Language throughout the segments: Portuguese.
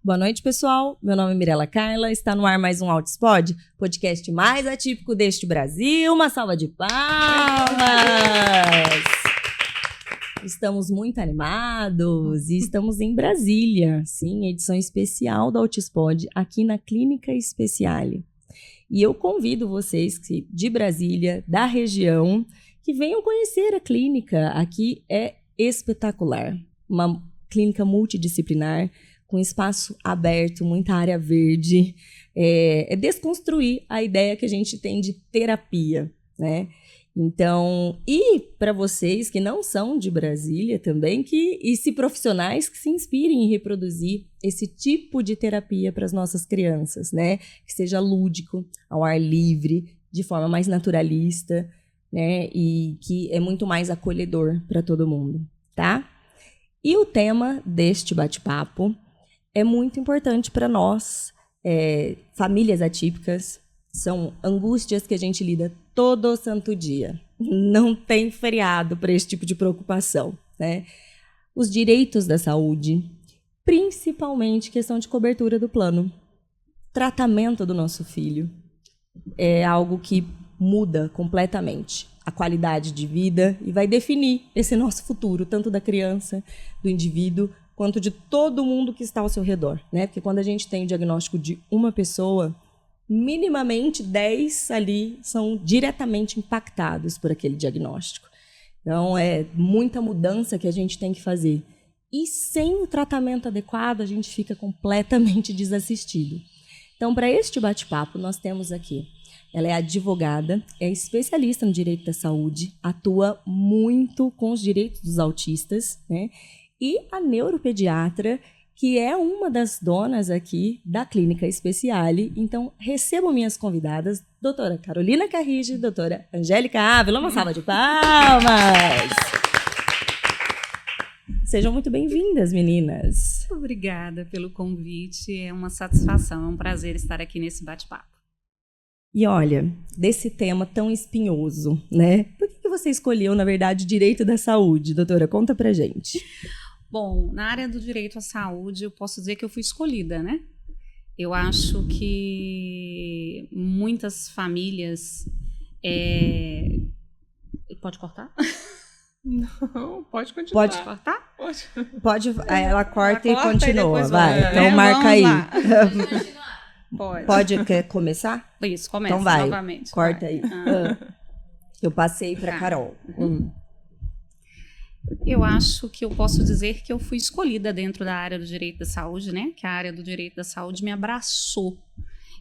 Boa noite, pessoal. Meu nome é Mirela Carla. Está no ar mais um Altispod, podcast mais atípico deste Brasil. Uma salva de palmas! Estamos muito animados e estamos em Brasília. Sim, edição especial do Altispod, aqui na Clínica Speciale. E eu convido vocês de Brasília, da região, que venham conhecer a clínica. Aqui é espetacular. Uma clínica multidisciplinar, com espaço aberto, muita área verde. É desconstruir a ideia que a gente tem de terapia, né? Então, e para vocês que não são de Brasília também, e se profissionais que se inspirem em reproduzir esse tipo de terapia para as nossas crianças, né? Que seja lúdico, ao ar livre, de forma mais naturalista, né? E que é muito mais acolhedor para todo mundo, tá? E o tema deste bate-papo é muito importante para nós, famílias atípicas. São angústias que a gente lida todo santo dia. Não tem feriado para esse tipo de preocupação, né? Os direitos da saúde, principalmente questão de cobertura do plano. Tratamento do nosso filho é algo que muda completamente a qualidade de vida e vai definir esse nosso futuro, tanto da criança, do indivíduo, quanto de todo mundo que está ao seu redor, né? Porque quando a gente tem o diagnóstico de uma pessoa, minimamente 10 ali são diretamente impactados por aquele diagnóstico. Então, é muita mudança que a gente tem que fazer. E sem o tratamento adequado, a gente fica completamente desassistido. Então, para este bate-papo, nós temos aqui, ela é advogada, é especialista no direito da saúde, atua muito com os direitos dos autistas, né? E a neuropediatra, que é uma das donas aqui da Clínica Speciale. Então, recebo minhas convidadas, doutora Carolina Carrige, doutora Angélica Ávila. Uma salva de palmas! Sejam muito bem-vindas, meninas. Obrigada pelo convite, é uma satisfação, é um prazer estar aqui nesse bate-papo. E olha, desse tema tão espinhoso, né? Por que você escolheu, na verdade, direito da saúde, doutora? Conta pra gente. Bom, na área do direito à saúde, eu posso dizer que eu fui escolhida, né? Eu acho que muitas famílias... Pode cortar? Não, pode continuar. Pode cortar? Pode, ela corta e continua, e vai. Então marca aí. Pode. Quer começar? Isso, começa então vai. Novamente. Corta aí. Eu passei para Carol. Eu acho que eu posso dizer que eu fui escolhida dentro da área do direito da saúde, né? Que a área do direito da saúde me abraçou.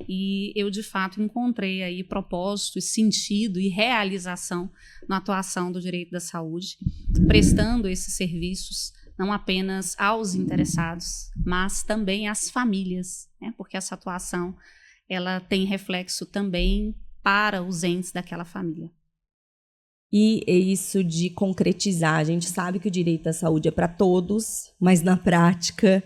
E eu, de fato, encontrei aí propósito, sentido e realização na atuação do direito da saúde, prestando esses serviços não apenas aos interessados, mas também às famílias, né? Porque essa atuação ela tem reflexo também para os entes daquela família. E é isso de concretizar. A gente sabe que o direito da saúde é para todos, mas na prática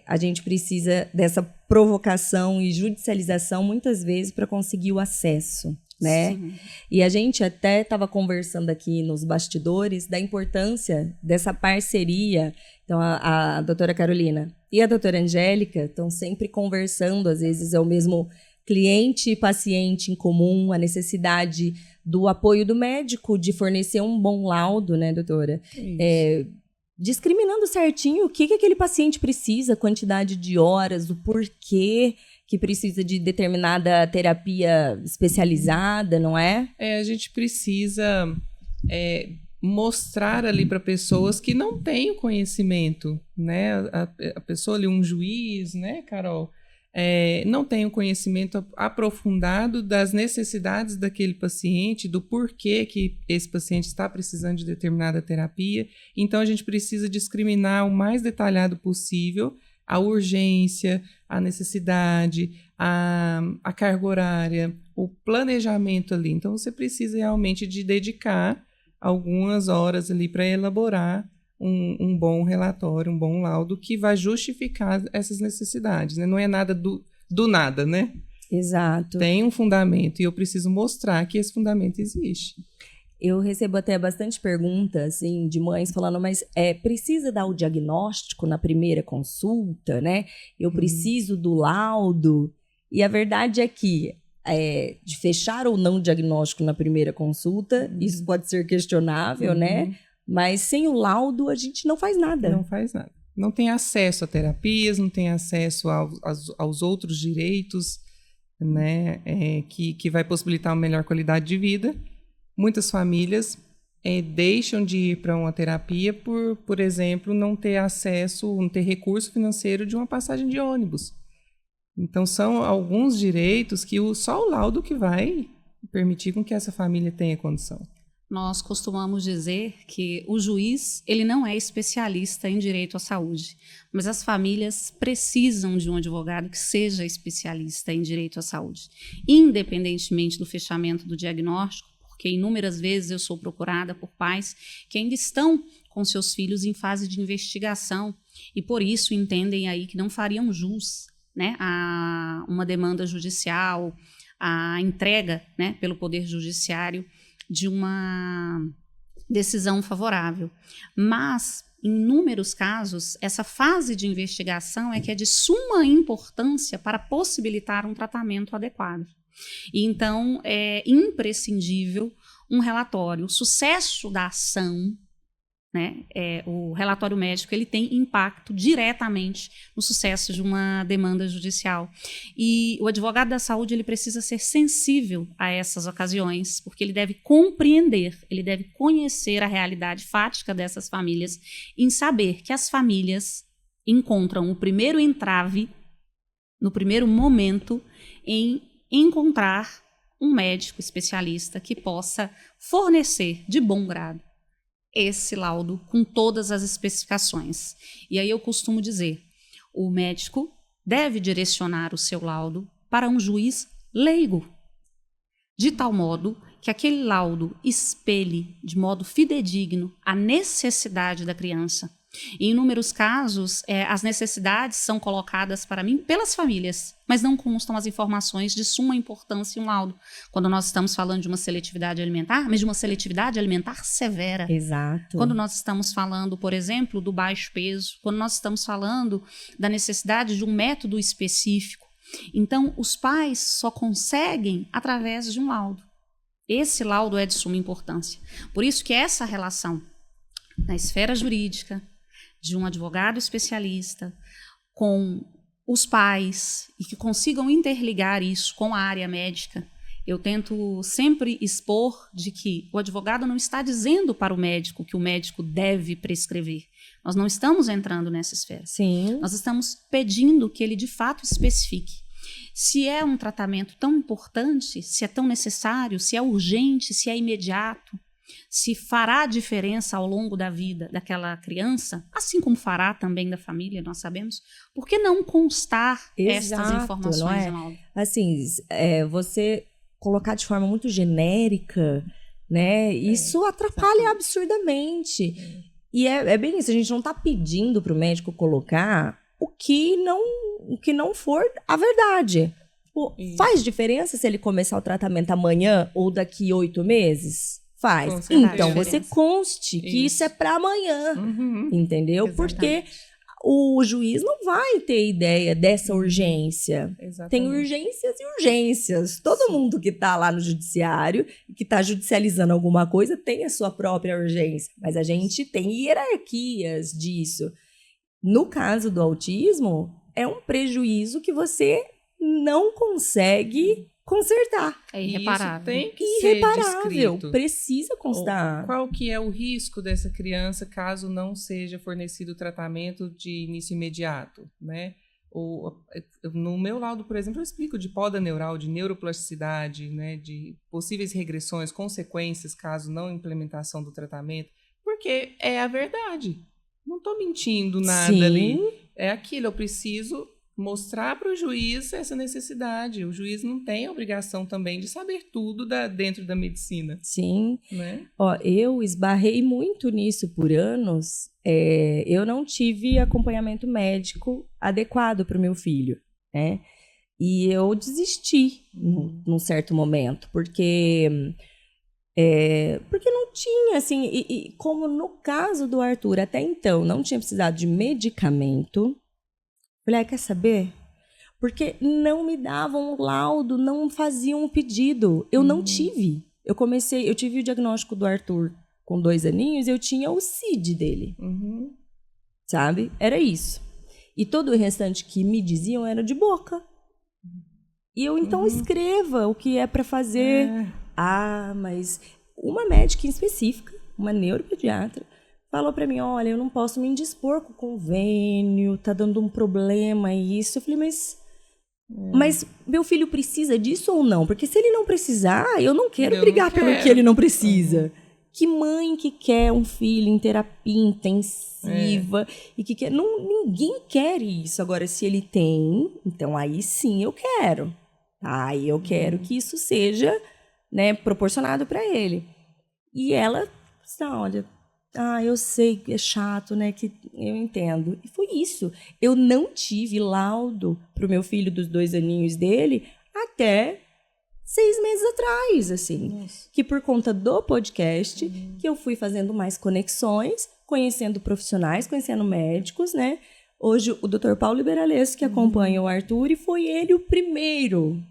a gente precisa dessa provocação e judicialização muitas vezes para conseguir o acesso, né? Sim. E a gente até estava conversando aqui nos bastidores da importância dessa parceria. Então, a doutora Carolina e a doutora Angélica estão sempre conversando, às vezes é o mesmo cliente e paciente em comum, a necessidade do apoio do médico de fornecer um bom laudo, né, doutora? Discriminando certinho o que aquele paciente precisa, quantidade de horas, o porquê que precisa de determinada terapia especializada, não é? A gente precisa mostrar ali para pessoas que não têm o conhecimento, né? A pessoa ali, um juiz, né, Carol? Não tem o conhecimento aprofundado das necessidades daquele paciente, do porquê que esse paciente está precisando de determinada terapia. Então, a gente precisa discriminar o mais detalhado possível a urgência, a necessidade, a carga horária, o planejamento ali. Então, você precisa realmente de dedicar algumas horas ali para elaborar um bom relatório, um bom laudo que vai justificar essas necessidades, né? Não é nada do nada, né? Exato. Tem um fundamento e eu preciso mostrar que esse fundamento existe. Eu recebo até bastante perguntas, assim, de mães falando, mas precisa dar o diagnóstico na primeira consulta, né? Eu preciso do laudo. E a verdade é que, de fechar ou não o diagnóstico na primeira consulta, isso pode ser questionável, né? Mas sem o laudo, a gente não faz nada. Não faz nada. Não tem acesso a terapias, não tem acesso aos outros direitos, né? Que vai possibilitar uma melhor qualidade de vida. Muitas famílias deixam de ir para uma terapia por exemplo, não ter acesso, não ter recurso financeiro de uma passagem de ônibus. Então, são alguns direitos que só o laudo que vai permitir com que essa família tenha condição. Nós costumamos dizer que o juiz, ele não é especialista em direito à saúde, mas as famílias precisam de um advogado que seja especialista em direito à saúde, independentemente do fechamento do diagnóstico, porque inúmeras vezes eu sou procurada por pais que ainda estão com seus filhos em fase de investigação e por isso entendem aí que não fariam jus, né, a uma demanda judicial, a entrega, né, pelo Poder Judiciário de uma decisão favorável. Mas, em inúmeros casos, essa fase de investigação é que é de suma importância para possibilitar um tratamento adequado. E, então, é imprescindível um relatório. O sucesso da ação, né, o relatório médico, ele tem impacto diretamente no sucesso de uma demanda judicial. E o advogado da saúde, ele precisa ser sensível a essas ocasiões, porque ele deve compreender, ele deve conhecer a realidade fática dessas famílias, em saber que as famílias encontram o primeiro entrave, no primeiro momento, em encontrar um médico especialista que possa fornecer de bom grado esse laudo com todas as especificações. E aí eu costumo dizer, o médico deve direcionar o seu laudo para um juiz leigo, de tal modo que aquele laudo espelhe de modo fidedigno a necessidade da criança. E, em inúmeros casos, as necessidades são colocadas para mim pelas famílias, mas não constam as informações de suma importância em um laudo. Quando nós estamos falando de uma seletividade alimentar, mas de uma seletividade alimentar severa. Exato. Quando nós estamos falando, por exemplo, do baixo peso, quando nós estamos falando da necessidade de um método específico. Então, os pais só conseguem através de um laudo. Esse laudo é de suma importância. Por isso que essa relação na esfera jurídica, de um advogado especialista com os pais e que consigam interligar isso com a área médica. Eu tento sempre expor de que o advogado não está dizendo para o médico que o médico deve prescrever. Nós não estamos entrando nessa esfera. Sim. Nós estamos pedindo que ele de fato especifique. Se é um tratamento tão importante, se é tão necessário, se é urgente, se é imediato, se fará diferença ao longo da vida daquela criança, assim como fará também da família, nós sabemos, por que não constar essas informações não é? em laudo? Assim, você colocar de forma muito genérica, né? Isso atrapalha absurdamente. E é bem isso, a gente não está pedindo para o médico colocar o que não for a verdade. Faz diferença se ele começar o tratamento amanhã ou daqui 8 meses? Faz. Então, você conste que isso é para amanhã, entendeu? Exatamente. Porque o juiz não vai ter ideia dessa urgência. Exatamente. Tem urgências e urgências. Todo mundo que está lá no judiciário, que está judicializando alguma coisa, tem a sua própria urgência. Mas a gente tem hierarquias disso. No caso do autismo, é um prejuízo que você não consegue consertar. É irreparável. Isso tem que ser Irreparável. descrito. Precisa constar. Qual que é o risco dessa criança caso não seja fornecido o tratamento de início imediato, né? No meu laudo, por exemplo, eu explico de poda neural, de neuroplasticidade, né, de possíveis regressões, consequências caso não implementação do tratamento, porque é a verdade. Não estou mentindo nada. Sim. Ali. É aquilo, eu preciso mostrar para o juiz essa necessidade. O juiz não tem a obrigação também de saber tudo dentro da medicina. Sim. Né? Ó, eu esbarrei muito nisso por anos. Eu não tive acompanhamento médico adequado para o meu filho, né? E eu desisti num certo momento, porque Porque não tinha, assim, e como no caso do Arthur, até então, não tinha precisado de medicamento. Falei, quer saber? Porque não me davam um laudo, não faziam um pedido. Eu não tive. Eu tive o diagnóstico do Arthur com 2 aninhos e eu tinha o CID dele. Sabe? Era isso. E todo o restante que me diziam era de boca. E eu, então, escreva o que é para fazer. Mas uma médica em específica, uma neuropediatra, falou para mim, olha, eu não posso me indispor com o convênio, tá dando um problema isso. Eu falei, mas meu filho precisa disso ou não? Porque se ele não precisar, eu não quero brigar pelo que ele não precisa. Que mãe que quer um filho em terapia intensiva e que quer... ninguém quer isso. Agora, se ele tem, então aí sim eu quero. Aí eu quero que isso seja, né, proporcionado para ele. E ela, olha, eu sei que é chato, né, que eu entendo. E foi isso. Eu não tive laudo pro meu filho dos 2 aninhos dele até 6 meses atrás, assim. Nossa. Que por conta do podcast, que eu fui fazendo mais conexões, conhecendo profissionais, conhecendo médicos, né? Hoje, o Dr. Paulo Liberalesso, que acompanha o Arthur, e foi ele o primeiro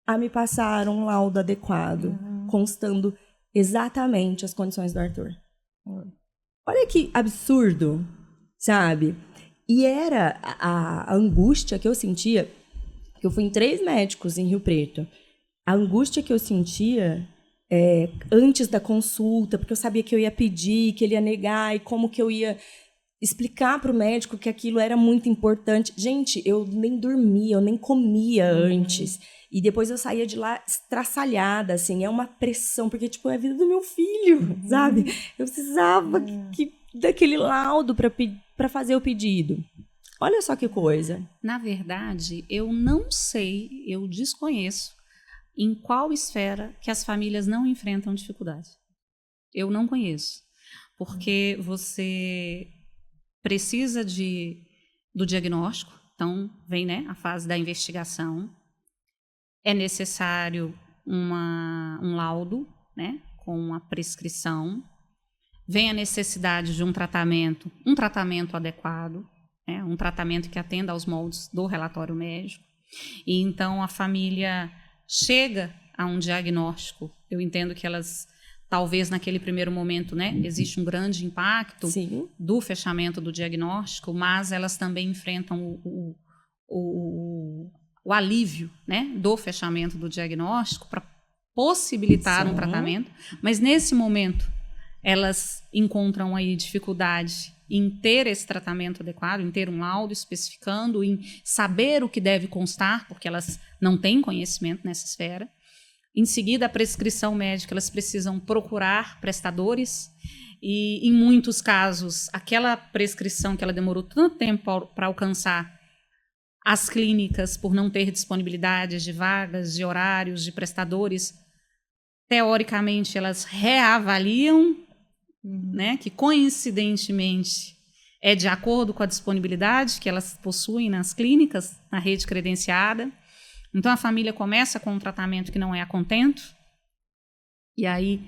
a me passar um laudo adequado, constando exatamente as condições do Arthur. Olha que absurdo, sabe? E era a angústia que eu sentia, que eu fui em 3 médicos em Rio Preto. A angústia que eu sentia antes da consulta, porque eu sabia que eu ia pedir, que ele ia negar, e como que eu ia explicar para o médico que aquilo era muito importante. Gente, eu nem dormia, eu nem comia antes. E depois eu saía de lá estraçalhada, assim, é uma pressão, porque, tipo, é a vida do meu filho, sabe? Eu precisava daquele laudo para fazer o pedido. Olha só que coisa. Na verdade, eu não sei, eu desconheço em qual esfera que as famílias não enfrentam dificuldade. Eu não conheço. Porque você precisa do diagnóstico, então vem, né, a fase da investigação. É necessário um laudo, né, com uma prescrição. Vem a necessidade de um tratamento adequado, né, um tratamento que atenda aos moldes do relatório médico. E então a família chega a um diagnóstico. Eu entendo que elas, talvez naquele primeiro momento, né, existe um grande impacto do fechamento do diagnóstico, mas elas também enfrentam o alívio, né, do fechamento do diagnóstico para possibilitar um tratamento. Mas nesse momento elas encontram aí dificuldade em ter esse tratamento adequado, em ter um laudo especificando, em saber o que deve constar, porque elas não têm conhecimento nessa esfera. Em seguida, a prescrição médica, elas precisam procurar prestadores e, em muitos casos, aquela prescrição que ela demorou tanto tempo para alcançar, as clínicas, por não ter disponibilidade de vagas, de horários, de prestadores, teoricamente, elas reavaliam, né, que coincidentemente é de acordo com a disponibilidade que elas possuem nas clínicas, na rede credenciada. Então, a família começa com um tratamento que não é a contento, e aí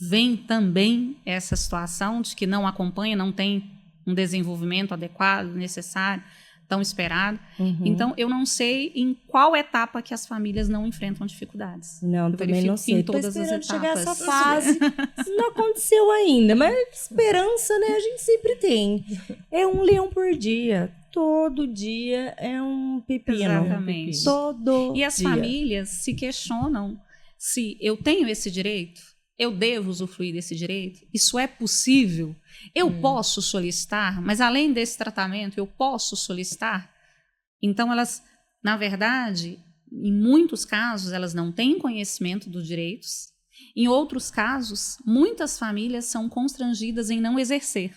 vem também essa situação de que não acompanha, não tem um desenvolvimento adequado, necessário, tão esperado. Então, eu não sei em qual etapa que as famílias não enfrentam dificuldades. Não, também não sei. Em todas as etapas. Chegar essa fase. Isso não aconteceu ainda, mas esperança, né, a gente sempre tem. É um leão por dia. Todo dia é um pepino. Exatamente. Todo dia. E as famílias se questionam se eu tenho esse direito, eu devo usufruir desse direito, isso é possível, eu posso solicitar, mas além desse tratamento eu posso solicitar. Então elas, na verdade, em muitos casos elas não têm conhecimento dos direitos, em outros casos muitas famílias são constrangidas em não exercer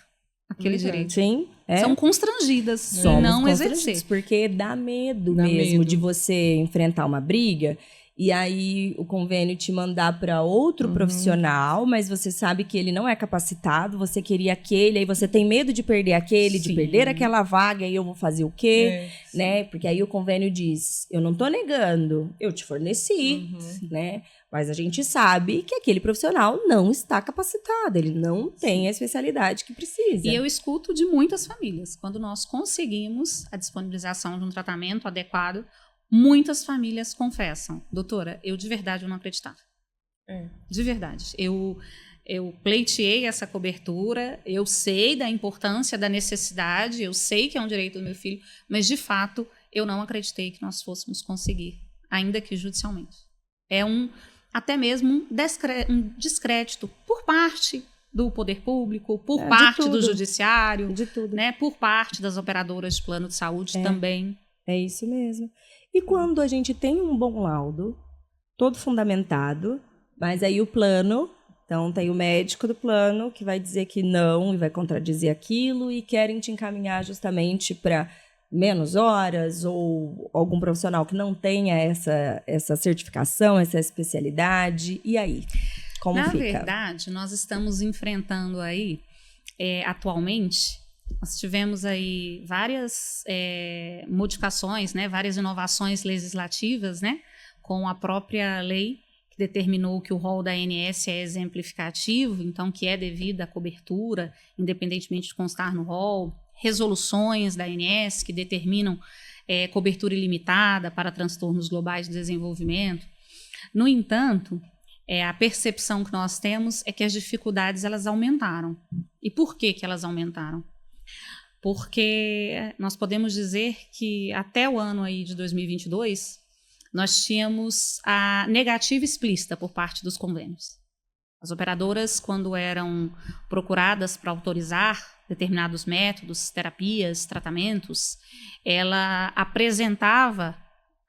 aquele direito. Sim, são constrangidas em não exercer. Porque dá medo mesmo de você enfrentar uma briga e aí o convênio te mandar para outro profissional, mas você sabe que ele não é capacitado, você queria aquele, aí você tem medo de perder aquele, de perder aquela vaga, aí eu vou fazer o quê? Né? Porque aí o convênio diz, eu não tô negando, eu te forneci, né? Mas a gente sabe que aquele profissional não está capacitado, ele não tem a especialidade que precisa. E eu escuto de muitas famílias, quando nós conseguimos a disponibilização de um tratamento adequado, muitas famílias confessam, doutora, eu de verdade eu não acreditava. De verdade. Eu pleiteei essa cobertura, eu sei da importância, da necessidade, eu sei que é um direito do meu filho, mas de fato eu não acreditei que nós fôssemos conseguir, ainda que judicialmente. É até mesmo um descrédito por parte do poder público, por parte do judiciário, de tudo. Né, por parte das operadoras de plano de saúde também. É isso mesmo. E quando a gente tem um bom laudo, todo fundamentado, mas aí o plano, então tem o médico do plano que vai dizer que não e vai contradizer aquilo e querem te encaminhar justamente para menos horas ou algum profissional que não tenha essa certificação, essa especialidade. E aí? Como Na fica? verdade, nós estamos enfrentando aí, atualmente, nós tivemos aí várias modificações, né, várias inovações legislativas, né, com a própria lei que determinou que o rol da ANS é exemplificativo, então que é devida à cobertura, independentemente de constar no rol, resoluções da ANS que determinam cobertura ilimitada para transtornos globais de desenvolvimento. No entanto, a percepção que nós temos é que as dificuldades elas aumentaram. E por que elas aumentaram? Porque nós podemos dizer que até o ano aí de 2022, nós tínhamos a negativa explícita por parte dos convênios. As operadoras, quando eram procuradas para autorizar determinados métodos, terapias, tratamentos, ela apresentava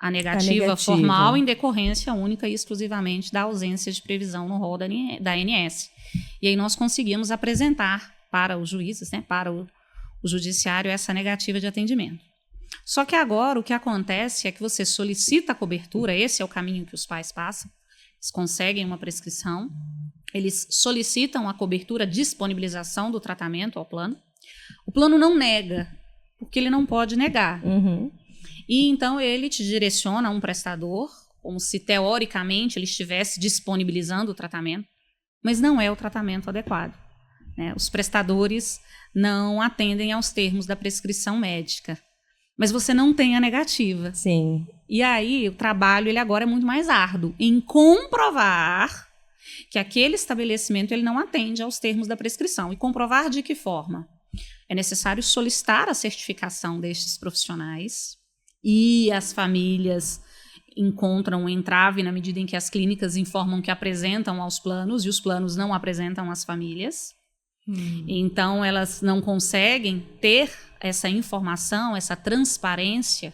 a negativa formal em decorrência única e exclusivamente da ausência de previsão no rol da ANS. E aí nós conseguimos apresentar para os juízes, né, para o judiciário, essa negativa de atendimento. Só que agora o que acontece é que você solicita a cobertura, esse é o caminho que os pais passam, eles conseguem uma prescrição, eles solicitam a cobertura, a disponibilização do tratamento ao plano. O plano não nega, porque ele não pode negar. E então ele te direciona a um prestador, como se teoricamente ele estivesse disponibilizando o tratamento, mas não é o tratamento adequado, né? Os prestadores não atendem aos termos da prescrição médica, mas você não tem a negativa. Sim. E aí o trabalho ele agora é muito mais árduo em comprovar que aquele estabelecimento ele não atende aos termos da prescrição. E comprovar de que forma? É necessário solicitar a certificação destes profissionais e as famílias encontram um entrave na medida em que as clínicas informam que apresentam aos planos e os planos não apresentam às famílias. Então, elas não conseguem ter essa informação, essa transparência.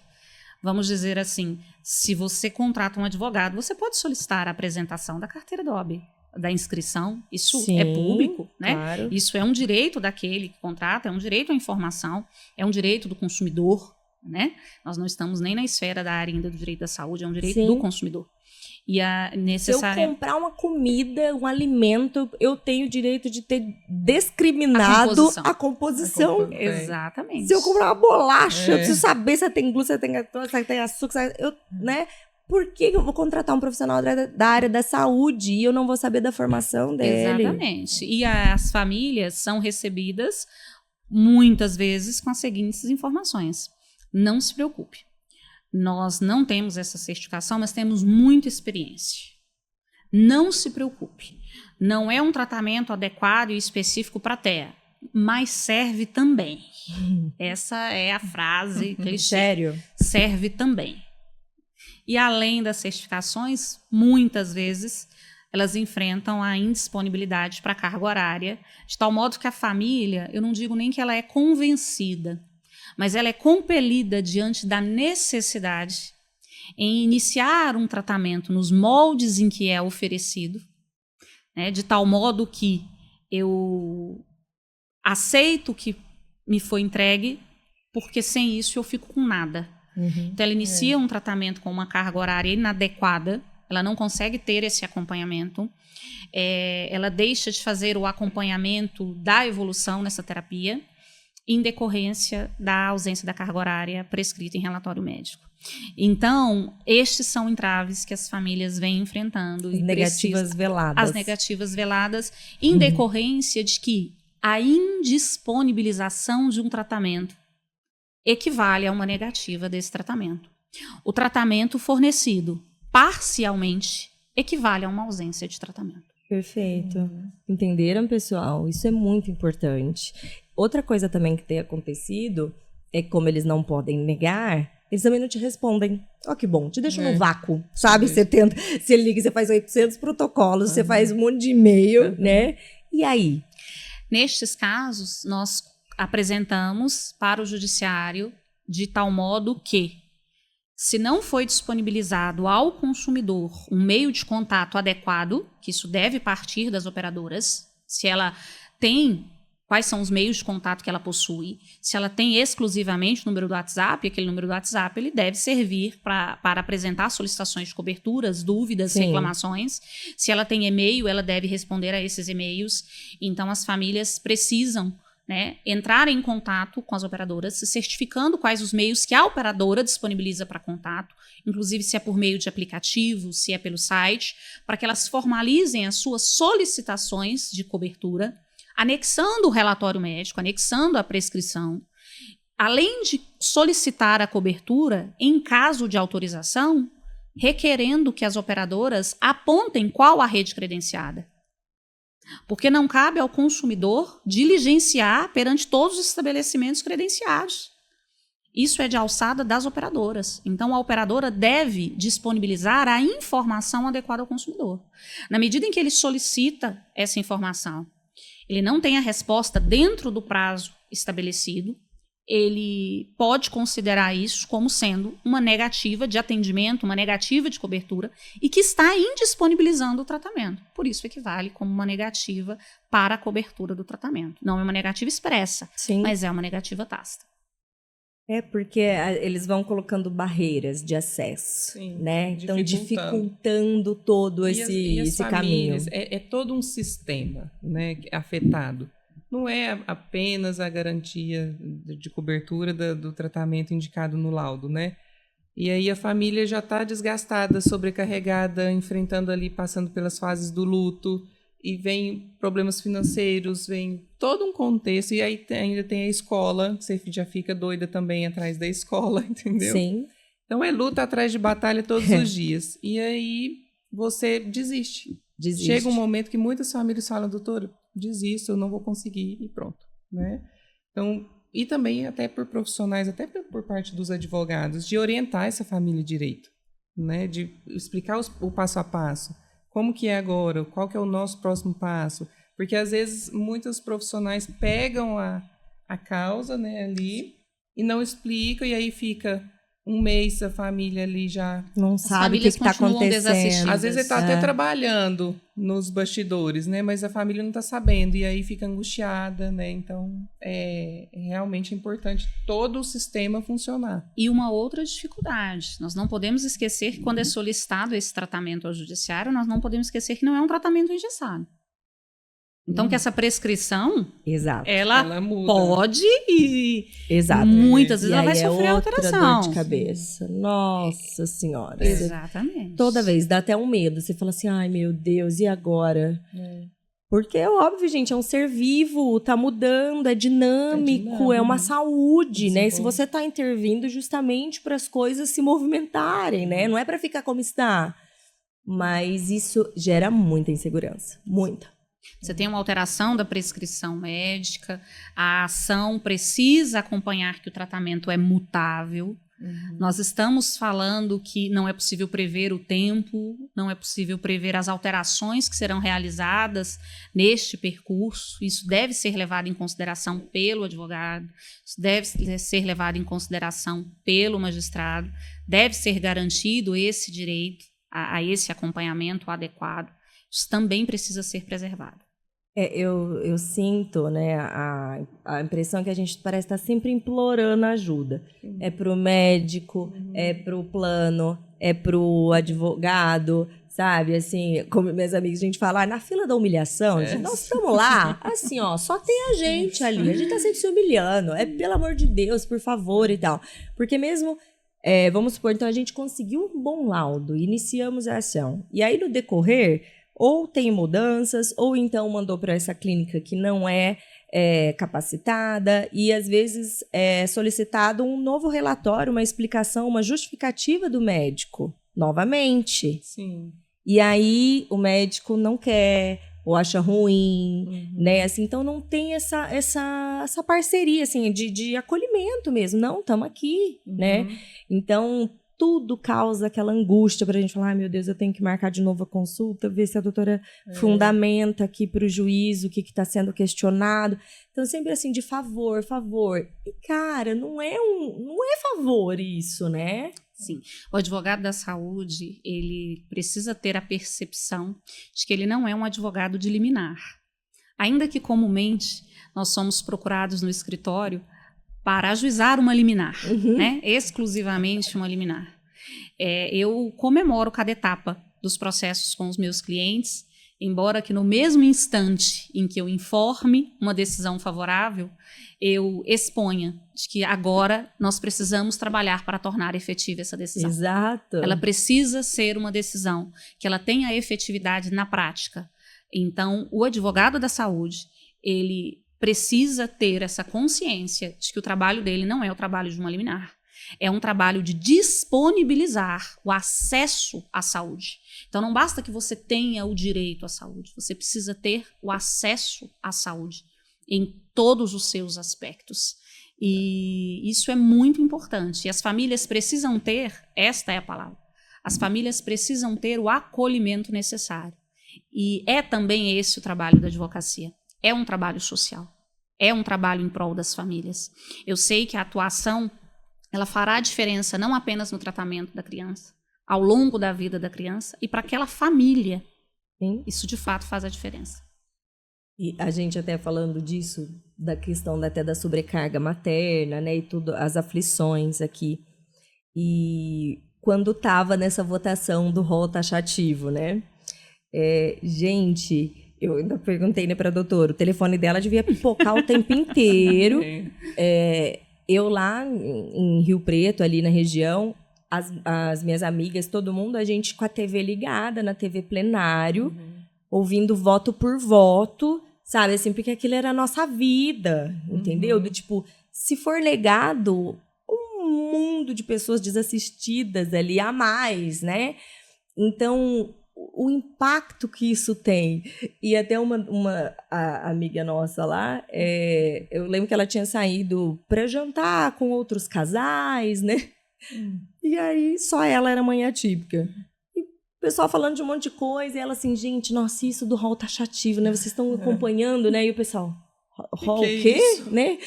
Vamos dizer assim, se você contrata um advogado, você pode solicitar a apresentação da carteira do OAB, da inscrição. Isso Sim, é público, né? Claro. Isso é um direito daquele que contrata, é um direito à informação, é um direito do consumidor, né? Nós não estamos nem na esfera da área ainda do direito da saúde, é um direito do consumidor. E a necessária... Se eu comprar uma comida, um alimento, eu tenho o direito de ter discriminado a composição. Exatamente. Se eu comprar uma bolacha, eu preciso saber se tem glúten, se tem açúcar, né? Por que eu vou contratar um profissional da área da saúde e eu não vou saber da formação dele? Exatamente. E as famílias são recebidas muitas vezes com as seguintes informações. Não se preocupe. Nós não temos essa certificação, mas temos muita experiência. Não se preocupe. Não é um tratamento adequado e específico para TEA, mas serve também. Essa é a frase clichê. Sério? Serve também. E além das certificações, muitas vezes elas enfrentam a indisponibilidade para carga horária, de tal modo que a família, eu não digo nem que ela é convencida, mas ela é compelida diante da necessidade em iniciar um tratamento nos moldes em que é oferecido, né, de tal modo que eu aceito que me foi entregue, porque sem isso eu fico com nada. Então ela inicia um tratamento com uma carga horária inadequada, ela não consegue ter esse acompanhamento, ela deixa de fazer o acompanhamento da evolução nessa terapia, em decorrência da ausência da carga horária prescrita em relatório médico. Então, estes são entraves que as famílias vêm enfrentando. As negativas veladas. As negativas veladas, em decorrência de que a indisponibilização de um tratamento equivale a uma negativa desse tratamento. O tratamento fornecido parcialmente equivale a uma ausência de tratamento. Perfeito. Entenderam, pessoal? Isso é muito importante. Outra coisa também que tem acontecido é que, como eles não podem negar, eles também não te respondem. Ó, que bom, te deixam no vácuo, sabe? Você tenta, você liga, você faz 800 protocolos, você faz um monte de e-mail, né? E aí? Nestes casos, nós apresentamos para o judiciário de tal modo que, se não foi disponibilizado ao consumidor um meio de contato adequado, que isso deve partir das operadoras, se ela tem, quais são os meios de contato que ela possui, se ela tem exclusivamente o número do WhatsApp, aquele número do WhatsApp ele deve servir para apresentar solicitações de coberturas, dúvidas, Sim. reclamações. Se ela tem e-mail, ela deve responder a esses e-mails. Então, as famílias precisam, né, entrar em contato com as operadoras, se certificando quais os meios que a operadora disponibiliza para contato, inclusive se é por meio de aplicativo, se é pelo site, para que elas formalizem as suas solicitações de cobertura, anexando o relatório médico, anexando a prescrição, além de solicitar a cobertura, em caso de autorização, requerendo que as operadoras apontem qual a rede credenciada. Porque não cabe ao consumidor diligenciar perante todos os estabelecimentos credenciados. Isso é de alçada das operadoras. Então, a operadora deve disponibilizar a informação adequada ao consumidor. Na medida em que ele solicita essa informação, ele não tem a resposta dentro do prazo estabelecido, ele pode considerar isso como sendo uma negativa de atendimento, uma negativa de cobertura, e que está indisponibilizando o tratamento. Por isso equivale como uma negativa para a cobertura do tratamento. Não é uma negativa expressa, Sim. mas é uma negativa tácita. É porque eles vão colocando barreiras de acesso, Sim, né? Então, dificultando. dificultando todo E esse as caminho. famílias, é todo um sistema, né, afetado. Não é apenas a garantia de cobertura do tratamento indicado no laudo, né? E aí a família já está desgastada, sobrecarregada, enfrentando ali, passando pelas fases do luto, e vem problemas financeiros, vem todo um contexto, e aí ainda tem a escola, você já fica doida também atrás da escola, entendeu? Sim. Então é luta atrás de batalha todos os dias. E aí você desiste. Chega um momento que muitas famílias falam, doutora, desisto, eu não vou conseguir, e pronto, né? Então, e também até por profissionais, até por parte dos advogados, de orientar essa família direito, né? De explicar o passo a passo. Como que é agora? Qual que é o nosso próximo passo? Porque, às vezes, muitos profissionais pegam a causa, né, ali e não explicam, e aí fica um mês a família ali já... Não sabe o que está acontecendo. Às vezes ele está até trabalhando nos bastidores, né, mas a família não está sabendo, e aí fica angustiada, né? Então, é realmente importante todo o sistema funcionar. E uma outra dificuldade, nós não podemos esquecer que quando é solicitado esse tratamento ao judiciário, nós não podemos esquecer que não é um tratamento engessado. Então, que essa prescrição, Exato. ela muda. Pode e Exato. muitas vezes E ela vai aí sofrer é outra alteração. dor de cabeça. Nossa Senhora. Exatamente. Toda vez dá até um medo. Você fala assim, ai meu Deus, e agora? Porque é óbvio, gente, é um ser vivo, tá mudando, é dinâmico, é uma saúde, né? Se você tá intervindo justamente para as coisas se movimentarem, né? Não é para ficar como está. Mas isso gera muita insegurança, muita. Você tem uma alteração da prescrição médica, a ação precisa acompanhar que o tratamento é mutável. Nós estamos falando que não é possível prever o tempo, não é possível prever as alterações que serão realizadas neste percurso. Isso deve ser levado em consideração pelo advogado, isso deve ser levado em consideração pelo magistrado, deve ser garantido esse direito a esse acompanhamento adequado. Isso também precisa ser preservado. Eu sinto, né, a impressão que a gente parece estar sempre implorando ajuda. É para o médico, é para o plano, é para o advogado, sabe? Assim, como meus amigos, a gente fala, na fila da humilhação, gente, nós estamos lá, assim, ó, só tem a gente ali, a gente tá sempre se humilhando, pelo amor de Deus, por favor e tal. Porque mesmo, vamos supor, então a gente conseguiu um bom laudo, iniciamos a ação. E aí, no decorrer, ou tem mudanças, ou então mandou para essa clínica que não é capacitada, e às vezes é solicitado um novo relatório, uma explicação, uma justificativa do médico, novamente. Sim. E aí o médico não quer, ou acha ruim, né? Assim, então não tem essa parceria, assim, de acolhimento mesmo. Não, estamos aqui, né? Então, tudo causa aquela angústia pra gente falar, ai, meu Deus, eu tenho que marcar de novo a consulta, ver se a doutora fundamenta aqui pro juízo o que está sendo questionado. Então, sempre assim, de favor. E, cara, não é favor isso, né? Sim. O advogado da saúde, ele precisa ter a percepção de que ele não é um advogado de liminar. Ainda que comumente nós somos procurados no escritório para ajuizar uma liminar, né? Exclusivamente uma liminar. Eu comemoro cada etapa dos processos com os meus clientes, embora que no mesmo instante em que eu informe uma decisão favorável, eu exponha de que agora nós precisamos trabalhar para tornar efetiva essa decisão. Exato. Ela precisa ser uma decisão que ela tenha efetividade na prática. Então, o advogado da saúde, ele precisa ter essa consciência de que o trabalho dele não é o trabalho de uma liminar. É um trabalho de disponibilizar o acesso à saúde. Então, não basta que você tenha o direito à saúde, você precisa ter o acesso à saúde em todos os seus aspectos. E isso é muito importante. E as famílias precisam ter, esta é a palavra, as famílias precisam ter o acolhimento necessário. E é também esse o trabalho da advocacia. É um trabalho social, é um trabalho em prol das famílias. Eu sei que a atuação, ela fará diferença não apenas no tratamento da criança, ao longo da vida da criança e para aquela família. Sim. Isso de fato faz a diferença. E a gente até falando disso, da questão até da sobrecarga materna, né, e tudo, as aflições aqui. E quando estava nessa votação do rol taxativo, né, gente... Eu ainda perguntei, né, para a doutora, o telefone dela devia pipocar o tempo inteiro. Eu lá em Rio Preto, ali na região, as minhas amigas, todo mundo, a gente com a TV ligada, na TV plenário, ouvindo voto por voto, sabe? Assim, porque aquilo era a nossa vida, entendeu? Do tipo, se for negado, um mundo de pessoas desassistidas ali a mais, né? Então... o impacto que isso tem. E até a amiga nossa lá, eu lembro que ela tinha saído para jantar com outros casais, né? E aí só ela era mãe atípica. E o pessoal falando de um monte de coisa, e ela assim, gente, nossa, isso do rol taxativo, né? Vocês estão acompanhando, né? E o pessoal, rol o quê? Né?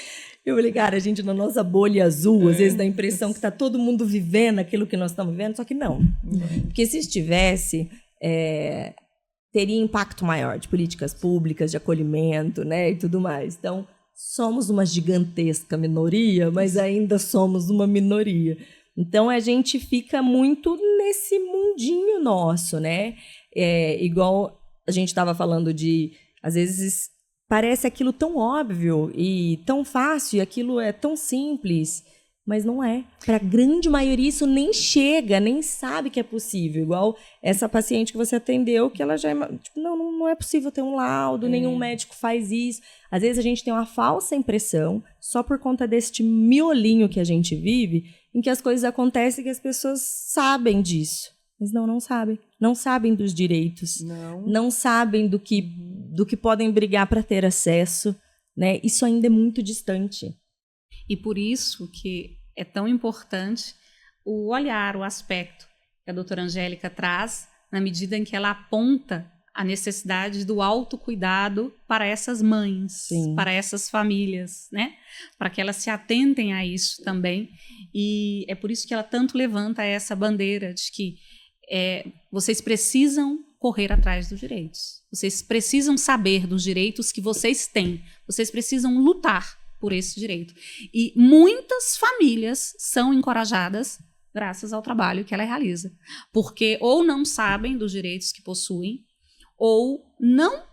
Eu falei, cara, a gente na nossa bolha azul, às vezes dá a impressão que tá todo mundo vivendo aquilo que nós estamos vivendo, só que não. Porque se estivesse... teria impacto maior de políticas públicas, de acolhimento, né, e tudo mais. Então, somos uma gigantesca minoria, mas ainda somos uma minoria. Então, a gente fica muito nesse mundinho nosso, né? Igual a gente estava falando de, às vezes, parece aquilo tão óbvio e tão fácil, e aquilo é tão simples... Mas não é. Para a grande maioria isso nem chega, nem sabe que é possível. Igual essa paciente que você atendeu, que ela já tipo, não é possível ter um laudo, nenhum médico faz isso. Às vezes a gente tem uma falsa impressão, só por conta deste miolinho que a gente vive, em que as coisas acontecem e que as pessoas sabem disso. Mas não sabem. Não sabem dos direitos. Não sabem do que podem brigar para ter acesso. Né? Isso ainda é muito distante. E por isso que é tão importante o olhar, o aspecto que a doutora Angélica traz, na medida em que ela aponta a necessidade do autocuidado para essas mães, Sim. para essas famílias, né? Para que elas se atentem a isso também. E é por isso que ela tanto levanta essa bandeira de que vocês precisam correr atrás dos direitos. Vocês precisam saber dos direitos que vocês têm. Vocês precisam lutar por esse direito. E muitas famílias são encorajadas graças ao trabalho que ela realiza. Porque ou não sabem dos direitos que possuem, ou não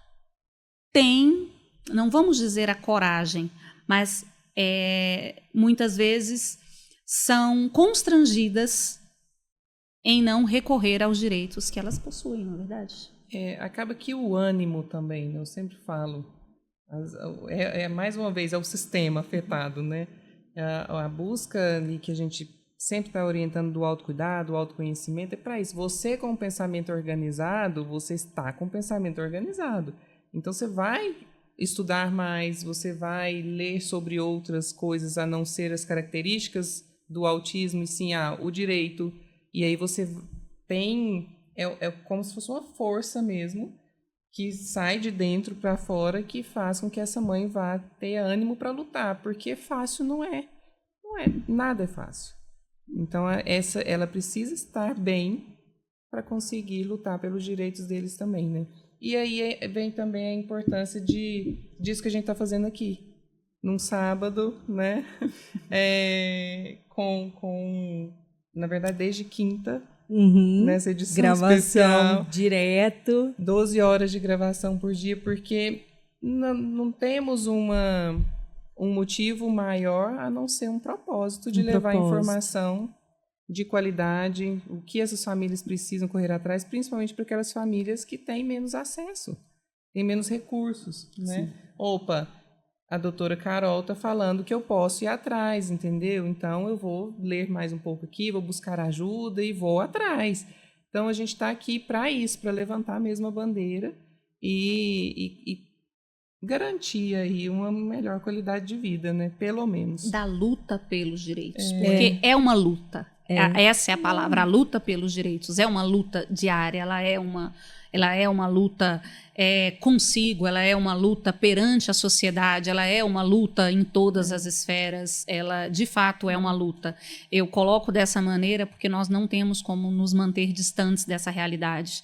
têm, não vamos dizer a coragem, mas muitas vezes são constrangidas em não recorrer aos direitos que elas possuem, não é verdade? Acaba que o ânimo também, né? Eu sempre falo, mais uma vez, é o sistema afetado, né? A busca ali que a gente sempre está orientando do autocuidado, do autoconhecimento, é para isso. Você com o pensamento organizado, você está com o pensamento organizado. Então, você vai estudar mais, você vai ler sobre outras coisas a não ser as características do autismo, e sim o direito. E aí você tem... É como se fosse uma força mesmo que sai de dentro para fora, que faz com que essa mãe vá ter ânimo para lutar, porque fácil não é. Nada é fácil. Então, ela precisa estar bem para conseguir lutar pelos direitos deles também, né? E aí vem também a importância disso que a gente está fazendo aqui, num sábado, né? Na verdade, desde quinta, nessa edição gravação especial. Direto. 12 horas de gravação por dia, porque não temos um motivo maior a não ser um propósito de levar informação de qualidade, o que essas famílias precisam correr atrás, principalmente para aquelas famílias que têm menos acesso, têm menos recursos, né? Opa, a doutora Carol está falando que eu posso ir atrás, entendeu? Então, eu vou ler mais um pouco aqui, vou buscar ajuda e vou atrás. Então, a gente está aqui para isso, para levantar mesmo a bandeira e garantir aí uma melhor qualidade de vida, né? Pelo menos. Da luta pelos direitos, porque é uma luta. Essa é a palavra, a luta pelos direitos. É uma luta diária, ela é uma luta consigo, ela é uma luta perante a sociedade, ela é uma luta em todas as esferas, ela de fato é uma luta. Eu coloco dessa maneira porque nós não temos como nos manter distantes dessa realidade.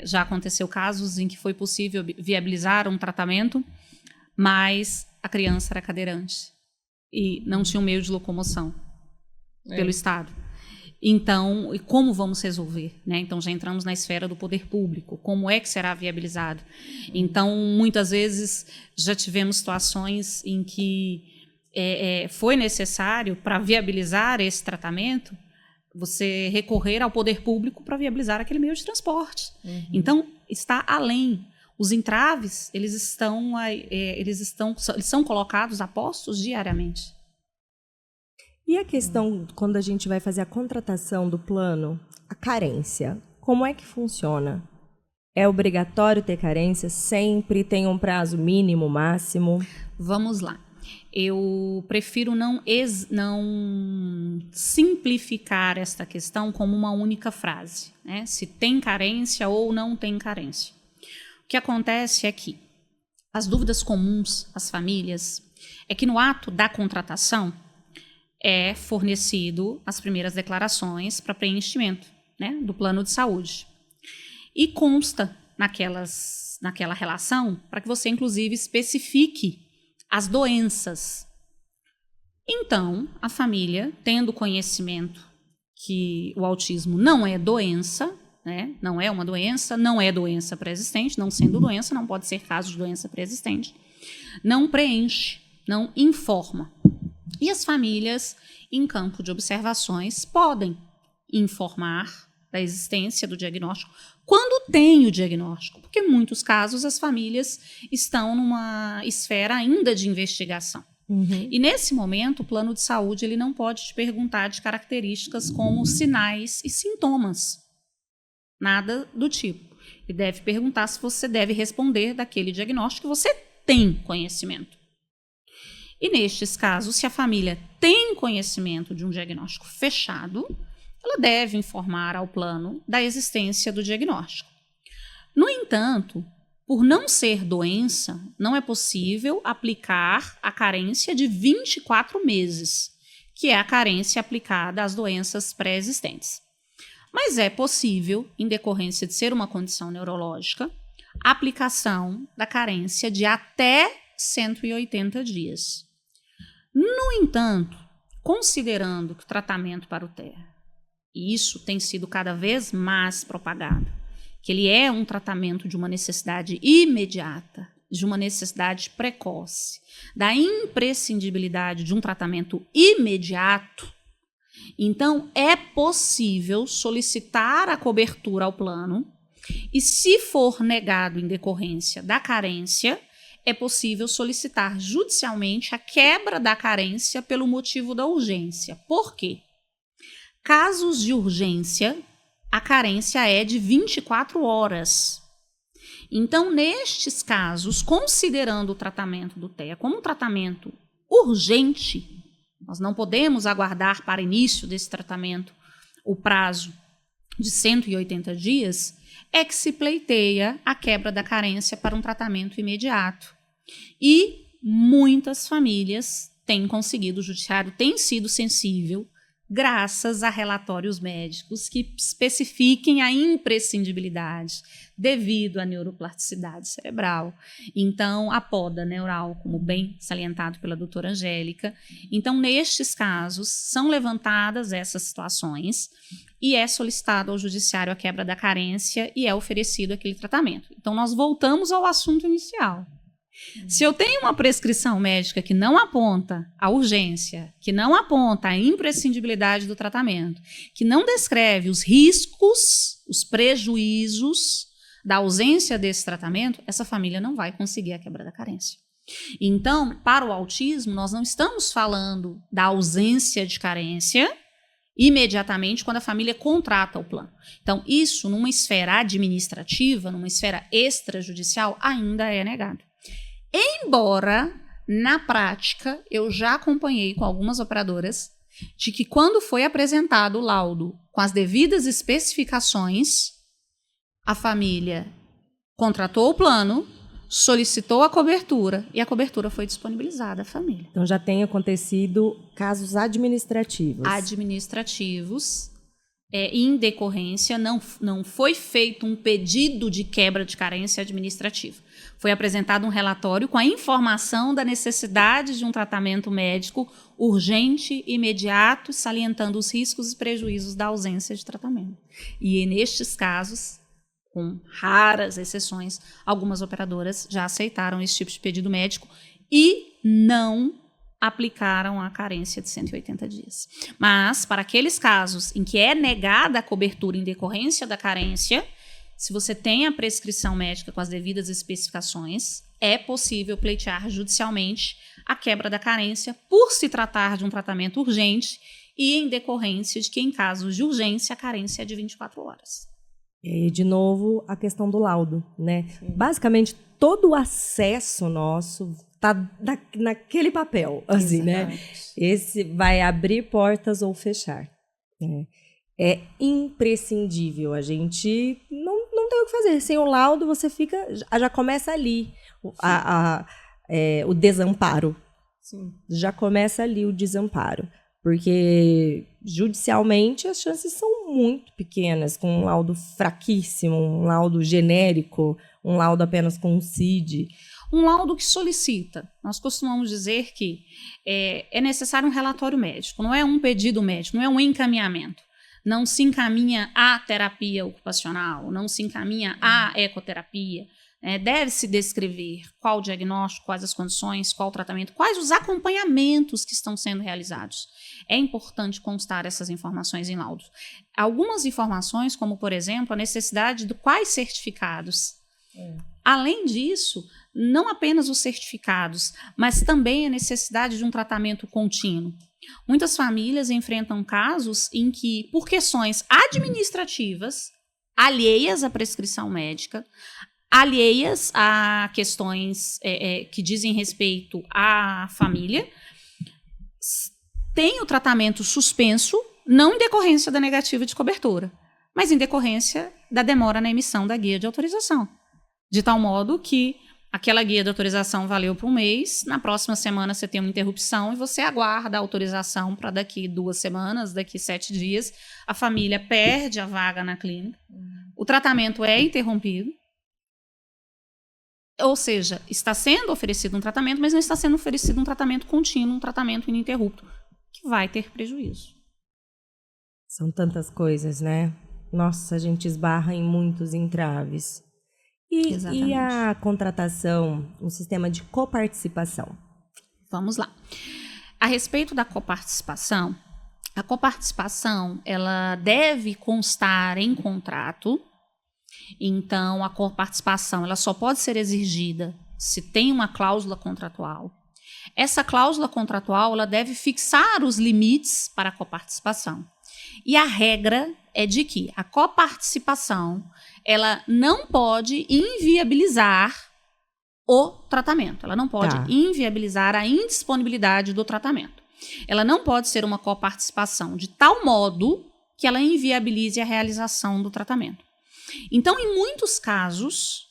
Já aconteceu casos em que foi possível viabilizar um tratamento, mas a criança era cadeirante e não tinha um meio de locomoção pelo Estado. Então, e como vamos resolver? Né? Então, já entramos na esfera do poder público. Como é que será viabilizado? Então, muitas vezes, já tivemos situações em que foi necessário, para viabilizar esse tratamento, você recorrer ao poder público para viabilizar aquele meio de transporte. Então, está além. Os entraves, eles são colocados a postos diariamente. E a questão, quando a gente vai fazer a contratação do plano, a carência, como é que funciona? É obrigatório ter carência? Sempre tem um prazo mínimo, máximo? Vamos lá. Eu prefiro não simplificar esta questão como uma única frase, né? Se tem carência ou não tem carência. O que acontece é que as dúvidas comuns às famílias é que no ato da contratação é fornecido as primeiras declarações para preenchimento, né, do plano de saúde. E consta naquela relação para que você, inclusive, especifique as doenças. Então, a família, tendo conhecimento que o autismo não é doença, né, não é uma doença, não é doença pré-existente, não sendo doença, não pode ser caso de doença pré-existente, não preenche, não informa. E as famílias, em campo de observações, podem informar da existência do diagnóstico quando tem o diagnóstico, porque em muitos casos as famílias estão numa esfera ainda de investigação. E nesse momento o plano de saúde ele não pode te perguntar de características como sinais e sintomas, nada do tipo. Ele deve perguntar se você deve responder daquele diagnóstico que você tem conhecimento. E nestes casos, se a família tem conhecimento de um diagnóstico fechado, ela deve informar ao plano da existência do diagnóstico. No entanto, por não ser doença, não é possível aplicar a carência de 24 meses, que é a carência aplicada às doenças pré-existentes. Mas é possível, em decorrência de ser uma condição neurológica, a aplicação da carência de até 180 dias. No entanto, considerando que o tratamento para o TEA, e isso tem sido cada vez mais propagado, que ele é um tratamento de uma necessidade imediata, de uma necessidade precoce, da imprescindibilidade de um tratamento imediato, então é possível solicitar a cobertura ao plano e, se for negado em decorrência da carência, é possível solicitar judicialmente a quebra da carência pelo motivo da urgência. Por quê? Casos de urgência, a carência é de 24 horas. Então, nestes casos, considerando o tratamento do TEA como um tratamento urgente, nós não podemos aguardar para início desse tratamento o prazo de 180 dias, é que se pleiteia a quebra da carência para um tratamento imediato. E muitas famílias têm conseguido, o judiciário tem sido sensível, graças a relatórios médicos que especifiquem a imprescindibilidade devido à neuroplasticidade cerebral. Então, a poda neural, como bem salientado pela doutora Angélica. Então, nestes casos, são levantadas essas situações e é solicitado ao judiciário a quebra da carência e é oferecido aquele tratamento. Então, nós voltamos ao assunto inicial. Se eu tenho uma prescrição médica que não aponta a urgência, que não aponta a imprescindibilidade do tratamento, que não descreve os riscos, os prejuízos da ausência desse tratamento, essa família não vai conseguir a quebra da carência. Então, para o autismo, nós não estamos falando da ausência de carência imediatamente quando a família contrata o plano. Então, isso numa esfera administrativa, numa esfera extrajudicial, ainda é negado. Embora, na prática, eu já acompanhei com algumas operadoras de que quando foi apresentado o laudo com as devidas especificações, a família contratou o plano, solicitou a cobertura e a cobertura foi disponibilizada à família. Então já tem acontecido casos administrativos. Administrativos, em decorrência, não foi feito um pedido de quebra de carência administrativa. Foi apresentado um relatório com a informação da necessidade de um tratamento médico urgente, imediato, salientando os riscos e prejuízos da ausência de tratamento. E nestes casos, com raras exceções, algumas operadoras já aceitaram esse tipo de pedido médico e não aplicaram a carência de 180 dias. Mas, para aqueles casos em que é negada a cobertura em decorrência da carência, se você tem a prescrição médica com as devidas especificações, é possível pleitear judicialmente a quebra da carência por se tratar de um tratamento urgente e em decorrência de que, em casos de urgência, a carência é de 24 horas. E, de novo, a questão do laudo, né? Sim. Basicamente, todo o acesso nosso está naquele papel, assim, né? Esse vai abrir portas ou fechar, né? É imprescindível, a gente não tem o que fazer. Sem o laudo, você já começa ali o desamparo. Sim. Já começa ali o desamparo. Porque, judicialmente, as chances são muito pequenas, com um laudo fraquíssimo, um laudo genérico, um laudo apenas com um CID. Um laudo que solicita. Nós costumamos dizer que é necessário um relatório médico, não é um pedido médico, não é um encaminhamento. Não se encaminha à terapia ocupacional, não se encaminha à ecoterapia. Deve-se descrever qual o diagnóstico, quais as condições, qual o tratamento, quais os acompanhamentos que estão sendo realizados. É importante constar essas informações em laudos. Algumas informações, como, por exemplo, a necessidade de quais certificados. Além disso, não apenas os certificados, mas também a necessidade de um tratamento contínuo. Muitas famílias enfrentam casos em que, por questões administrativas, alheias à prescrição médica, alheias a questões que dizem respeito à família, tem o tratamento suspenso, não em decorrência da negativa de cobertura, mas em decorrência da demora na emissão da guia de autorização. De tal modo que aquela guia de autorização valeu por um mês, na próxima semana você tem uma interrupção e você aguarda a autorização para daqui 2 semanas, daqui 7 dias, a família perde a vaga na clínica, o tratamento é interrompido, ou seja, está sendo oferecido um tratamento, mas não está sendo oferecido um tratamento contínuo, um tratamento ininterrupto, que vai ter prejuízo. São tantas coisas, né? Nossa, a gente esbarra em muitos entraves. E a contratação, o sistema de coparticipação? Vamos lá. A respeito da coparticipação, a coparticipação, ela deve constar em contrato. Então, a coparticipação, ela só pode ser exigida se tem uma cláusula contratual. Essa cláusula contratual, ela deve fixar os limites para a coparticipação. E a regra é de que a coparticipação, ela não pode inviabilizar o tratamento. Ela não pode inviabilizar a indisponibilidade do tratamento. Ela não pode ser uma coparticipação de tal modo que ela inviabilize a realização do tratamento. Então, em muitos casos,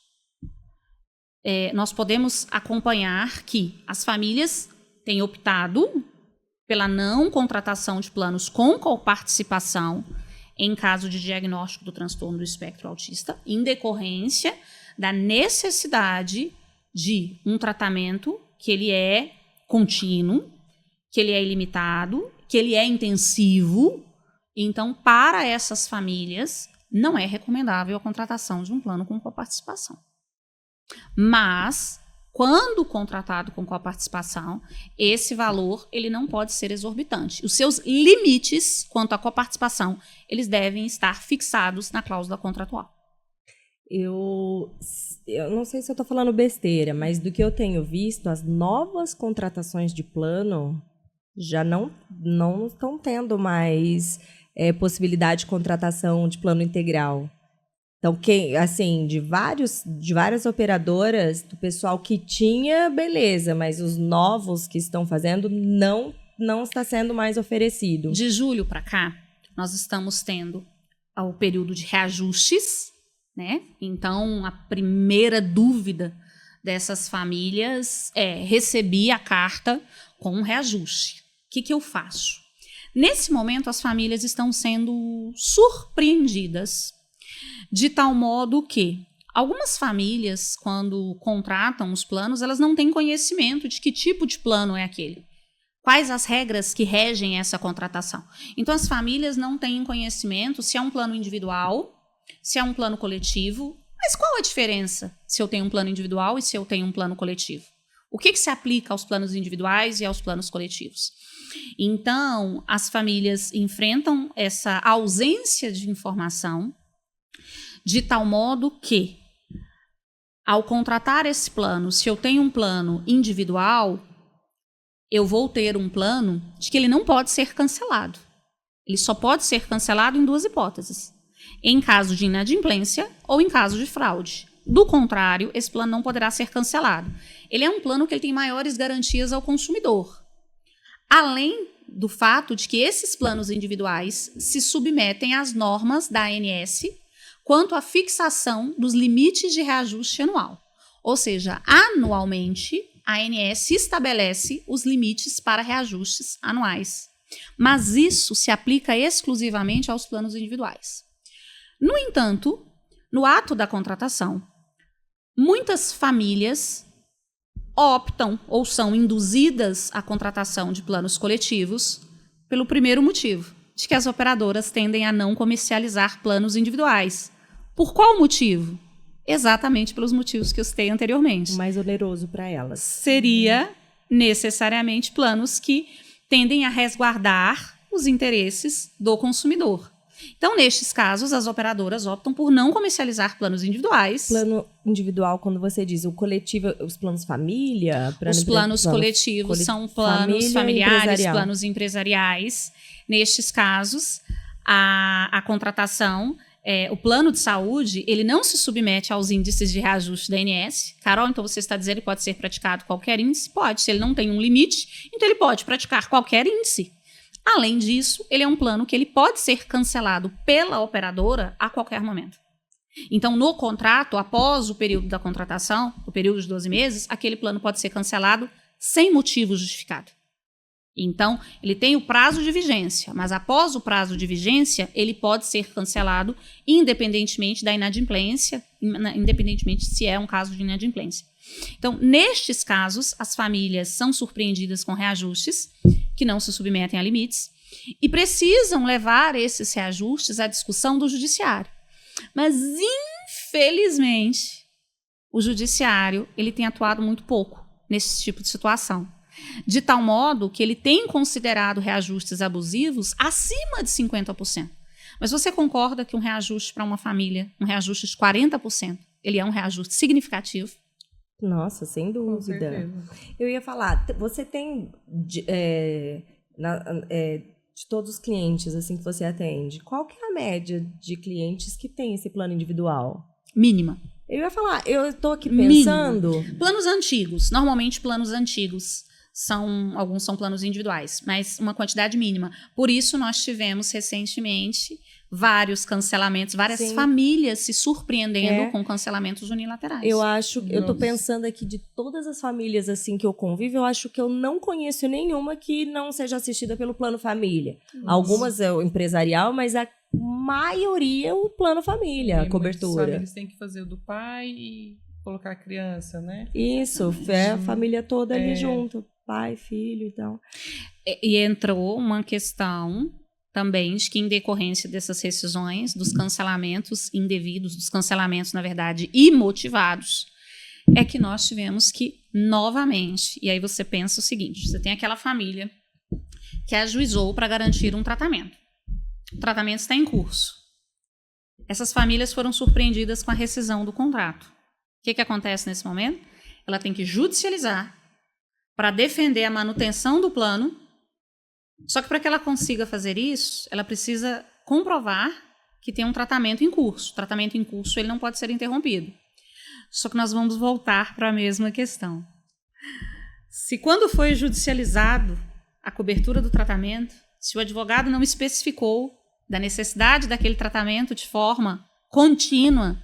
nós podemos acompanhar que as famílias têm optado pela não contratação de planos com coparticipação em caso de diagnóstico do transtorno do espectro autista, em decorrência da necessidade de um tratamento que ele é contínuo, que ele é ilimitado, que ele é intensivo. Então, para essas famílias, não é recomendável a contratação de um plano com coparticipação. Mas, quando contratado com coparticipação, esse valor ele não pode ser exorbitante. Os seus limites quanto à coparticipação, eles devem estar fixados na cláusula contratual. Eu não sei se eu estou falando besteira, mas do que eu tenho visto, as novas contratações de plano já não estão tendo mais possibilidade de contratação de plano integral. Então, de várias operadoras, do pessoal que tinha, beleza, mas os novos que estão fazendo não está sendo mais oferecido. De julho para cá, nós estamos tendo o período de reajustes, né? Então, a primeira dúvida dessas famílias é: recebi a carta com um reajuste. O que eu faço? Nesse momento, as famílias estão sendo surpreendidas de tal modo que algumas famílias, quando contratam os planos, elas não têm conhecimento de que tipo de plano é aquele. Quais as regras que regem essa contratação. Então, as famílias não têm conhecimento se é um plano individual, se é um plano coletivo. Mas qual a diferença se eu tenho um plano individual e se eu tenho um plano coletivo? O que se aplica aos planos individuais e aos planos coletivos? Então, as famílias enfrentam essa ausência de informação de tal modo que, ao contratar esse plano, se eu tenho um plano individual, eu vou ter um plano de que ele não pode ser cancelado. Ele só pode ser cancelado em duas hipóteses: em caso de inadimplência ou em caso de fraude. Do contrário, esse plano não poderá ser cancelado. Ele é um plano que ele tem maiores garantias ao consumidor. Além do fato de que esses planos individuais se submetem às normas da ANS quanto à fixação dos limites de reajuste anual. Ou seja, anualmente, a ANS estabelece os limites para reajustes anuais. Mas isso se aplica exclusivamente aos planos individuais. No entanto, no ato da contratação, muitas famílias optam ou são induzidas à contratação de planos coletivos pelo primeiro motivo, de que as operadoras tendem a não comercializar planos individuais. Por qual motivo? Exatamente pelos motivos que eu citei anteriormente. Mais oneroso para elas. Seria necessariamente planos que tendem a resguardar os interesses do consumidor. Então, nestes casos, as operadoras optam por não comercializar planos individuais. Plano individual, quando você diz o coletivo, os planos família? Os planos coletivos são planos familiares, planos empresariais. Nestes casos, a contratação, o plano de saúde, ele não se submete aos índices de reajuste da ANS. Carol, então você está dizendo que pode ser praticado qualquer índice? Pode. Se ele não tem um limite, então ele pode praticar qualquer índice. Além disso, ele é um plano que ele pode ser cancelado pela operadora a qualquer momento. Então, no contrato, após o período da contratação, o período de 12 meses, aquele plano pode ser cancelado sem motivo justificado. Então, ele tem o prazo de vigência, mas após o prazo de vigência, ele pode ser cancelado independentemente da inadimplência, independentemente se é um caso de inadimplência. Então, nestes casos, as famílias são surpreendidas com reajustes que não se submetem a limites e precisam levar esses reajustes à discussão do judiciário. Mas, infelizmente, o judiciário ele tem atuado muito pouco nesse tipo de situação, de tal modo que ele tem considerado reajustes abusivos acima de 50%. Mas você concorda que um reajuste para uma família, um reajuste de 40%, ele é um reajuste significativo? Nossa, sem dúvida. Eu ia falar, você tem de todos os clientes assim que você atende, qual que é a média de clientes que tem esse plano individual? Mínima. Eu ia falar, eu estou aqui pensando... Mínima. Planos antigos, normalmente planos antigos, alguns são planos individuais, mas uma quantidade mínima. Por isso nós tivemos recentemente vários cancelamentos, várias Sim. famílias se surpreendendo com cancelamentos unilaterais. Eu acho, eu tô pensando aqui de todas as famílias assim que eu convivo, eu acho que eu não conheço nenhuma que não seja assistida pelo plano família. Algumas é o empresarial, mas a maioria é o plano família, a cobertura. Famílias têm que fazer o do pai e colocar a criança, né? Isso, a família toda ali junto, pai, filho, então. E entrou uma questão também de que, em decorrência dessas rescisões, dos cancelamentos indevidos, dos cancelamentos, na verdade, imotivados, é que nós tivemos que, novamente, e aí você pensa o seguinte, você tem aquela família que ajuizou para garantir um tratamento. O tratamento está em curso. Essas famílias foram surpreendidas com a rescisão do contrato. O que acontece nesse momento? Ela tem que judicializar para defender a manutenção do plano. Só que para que ela consiga fazer isso, ela precisa comprovar que tem um tratamento em curso. O tratamento em curso ele não pode ser interrompido. Só que nós vamos voltar para a mesma questão. Se quando foi judicializado a cobertura do tratamento, se o advogado não especificou da necessidade daquele tratamento de forma contínua,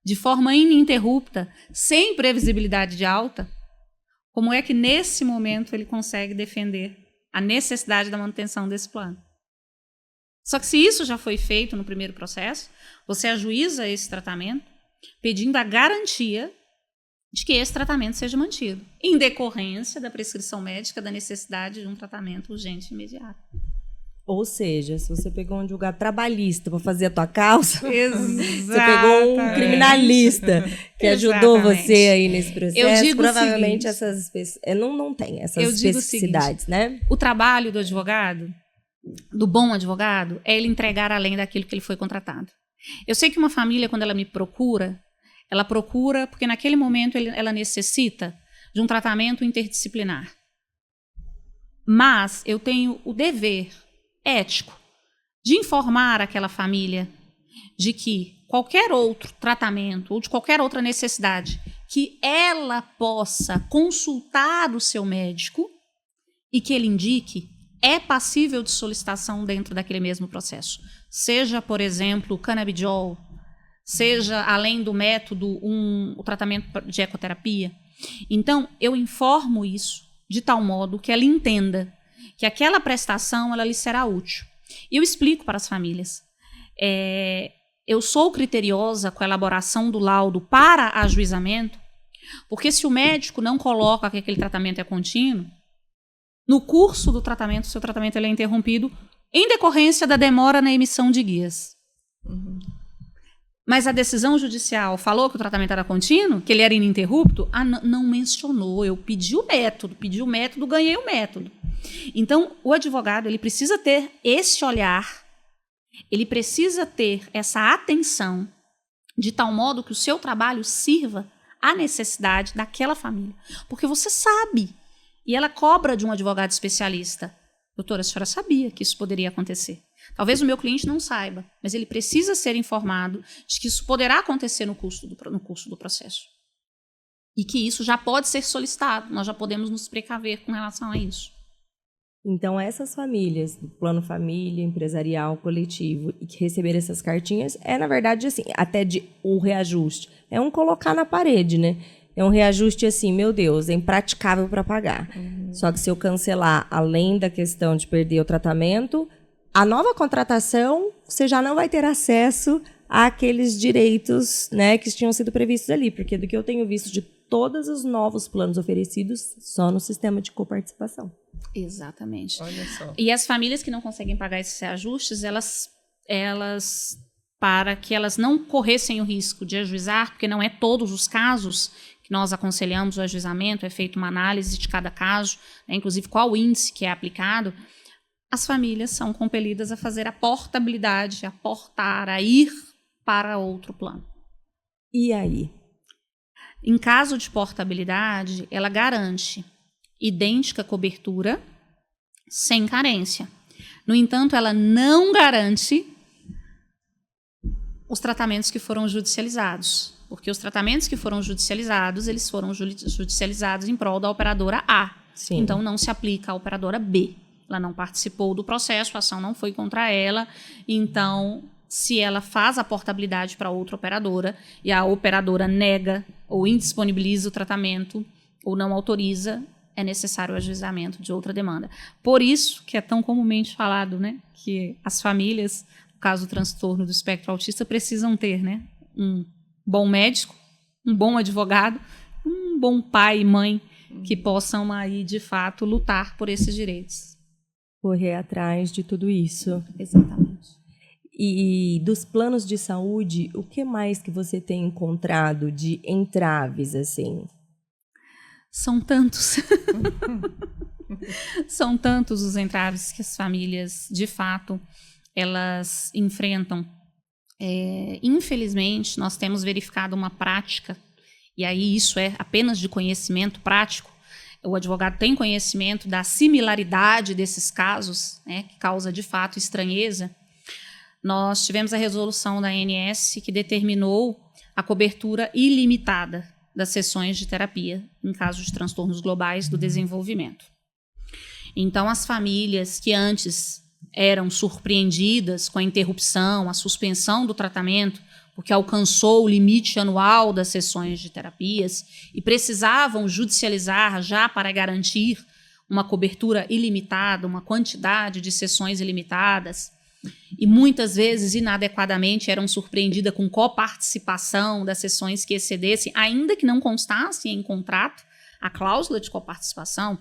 de forma ininterrupta, sem previsibilidade de alta, como é que nesse momento ele consegue defender a necessidade da manutenção desse plano? Só que se isso já foi feito no primeiro processo, você ajuiza esse tratamento pedindo a garantia de que esse tratamento seja mantido, em decorrência da prescrição médica da necessidade de um tratamento urgente e imediato. Ou seja, se você pegou um advogado trabalhista para fazer a tua causa, Exatamente. você pegou um criminalista que ajudou você aí nesse processo, provavelmente essas não tem essas especificidades, né? O trabalho do advogado, do bom advogado, é ele entregar além daquilo que ele foi contratado. Eu sei que uma família, quando ela me procura, ela procura porque naquele momento ela necessita de um tratamento interdisciplinar. Mas eu tenho o dever ético de informar aquela família de que qualquer outro tratamento ou de qualquer outra necessidade que ela possa consultar o seu médico e que ele indique é passível de solicitação dentro daquele mesmo processo. Seja, por exemplo, o canabidiol, seja, além do método, o tratamento de ecoterapia. Então, eu informo isso de tal modo que ela entenda que aquela prestação ela lhe será útil. E eu explico para as famílias. Eu sou criteriosa com a elaboração do laudo para ajuizamento, porque se o médico não coloca que aquele tratamento é contínuo, no curso do tratamento, o seu tratamento ele é interrompido em decorrência da demora na emissão de guias. Mas a decisão judicial falou que o tratamento era contínuo, que ele era ininterrupto? Não mencionou. Eu pedi o método, ganhei o método. Então, o advogado ele precisa ter esse olhar, ele precisa ter essa atenção, de tal modo que o seu trabalho sirva à necessidade daquela família. Porque você sabe, e ela cobra de um advogado especialista. Doutora, a senhora sabia que isso poderia acontecer. Talvez o meu cliente não saiba, mas ele precisa ser informado de que isso poderá acontecer no curso do processo. E que isso já pode ser solicitado, nós já podemos nos precaver com relação a isso. Então, essas famílias, do plano família, empresarial, coletivo, e que receberam essas cartinhas, na verdade, assim, até o reajuste. É um colocar na parede, né? É um reajuste assim, meu Deus, é impraticável para pagar. Só que se eu cancelar, além da questão de perder o tratamento, a nova contratação, você já não vai ter acesso àqueles direitos, né, que tinham sido previstos ali. Porque do que eu tenho visto de todos os novos planos oferecidos, só no sistema de coparticipação. Exatamente. Olha só. E as famílias que não conseguem pagar esses reajustes, elas para que elas não corressem o risco de ajuizar, porque não é todos os casos que nós aconselhamos o ajuizamento, é feita uma análise de cada caso, né, inclusive qual índice que é aplicado, as famílias são compelidas a fazer a portabilidade, a portar, a ir para outro plano. E aí? Em caso de portabilidade, ela garante idêntica cobertura sem carência. No entanto, ela não garante os tratamentos que foram judicializados, porque os tratamentos que foram judicializados, eles foram judicializados em prol da operadora A. Sim. Então, não se aplica à operadora B. Ela não participou do processo, a ação não foi contra ela. Então, se ela faz a portabilidade para outra operadora e a operadora nega ou indisponibiliza o tratamento ou não autoriza, é necessário o ajuizamento de outra demanda. Por isso que é tão comumente falado, né, que as famílias, no caso do transtorno do espectro autista, precisam ter, né, um bom médico, um bom advogado, um bom pai e mãe que possam aí, de fato, lutar por esses direitos. Correr atrás de tudo isso. Exatamente. E dos planos de saúde, o que mais que você tem encontrado de entraves, assim? São tantos. São tantos os entraves que as famílias, de fato, elas enfrentam. Infelizmente, nós temos verificado uma prática, e aí isso é apenas de conhecimento prático. O advogado tem conhecimento da similaridade desses casos, né, que causa, de fato, estranheza. Nós tivemos a resolução da ANS que determinou a cobertura ilimitada das sessões de terapia em casos de transtornos globais do desenvolvimento. Então, as famílias que antes eram surpreendidas com a interrupção, a suspensão do tratamento, porque alcançou o limite anual das sessões de terapias e precisavam judicializar já para garantir uma cobertura ilimitada, uma quantidade de sessões ilimitadas, e muitas vezes inadequadamente eram surpreendidas com coparticipação das sessões que excedessem, ainda que não constasse em contrato a cláusula de coparticipação,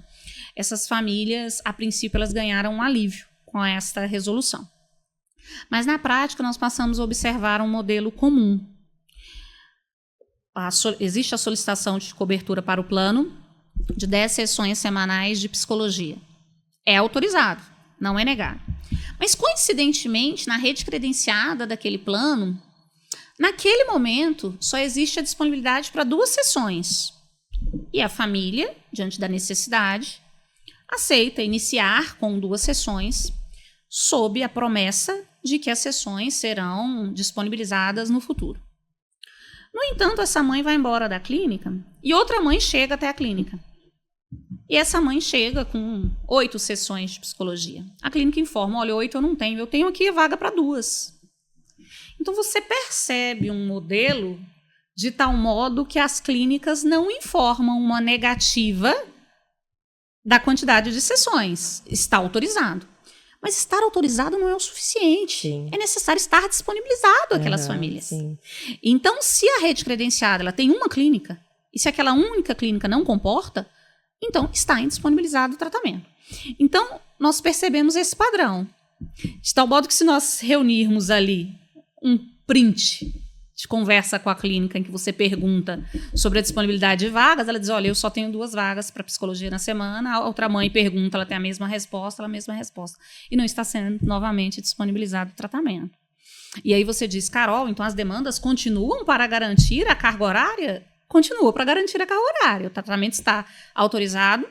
essas famílias, a princípio, elas ganharam um alívio com esta resolução. Mas na prática nós passamos a observar um modelo comum. Existe a solicitação de cobertura para o plano de 10 sessões semanais de psicologia. É autorizado, não é negado. Mas, coincidentemente, na rede credenciada daquele plano, naquele momento, só existe a disponibilidade para 2 sessões. E a família, diante da necessidade, aceita iniciar com 2 sessões, sob a promessa de que as sessões serão disponibilizadas no futuro. No entanto, essa mãe vai embora da clínica e outra mãe chega até a clínica. E essa mãe chega com 8 sessões de psicologia. A clínica informa, olha, 8 eu tenho aqui vaga para 2. Então, você percebe um modelo de tal modo que as clínicas não informam uma negativa da quantidade de sessões. Está autorizado. Mas estar autorizado não é o suficiente. Sim. É necessário estar disponibilizado àquelas famílias. Sim. Então, se a rede credenciada ela tem uma clínica, e se aquela única clínica não comporta, então está indisponibilizado o tratamento. Então, nós percebemos esse padrão. De tal modo que se nós reunirmos ali um print de conversa com a clínica em que você pergunta sobre a disponibilidade de vagas, ela diz, olha, eu só tenho 2 vagas para psicologia na semana, a outra mãe pergunta, ela tem a mesma resposta, e não está sendo novamente disponibilizado o tratamento. E aí você diz, Carol, então as demandas continuam para garantir a carga horária? Continua para garantir a carga horária. O tratamento está autorizado,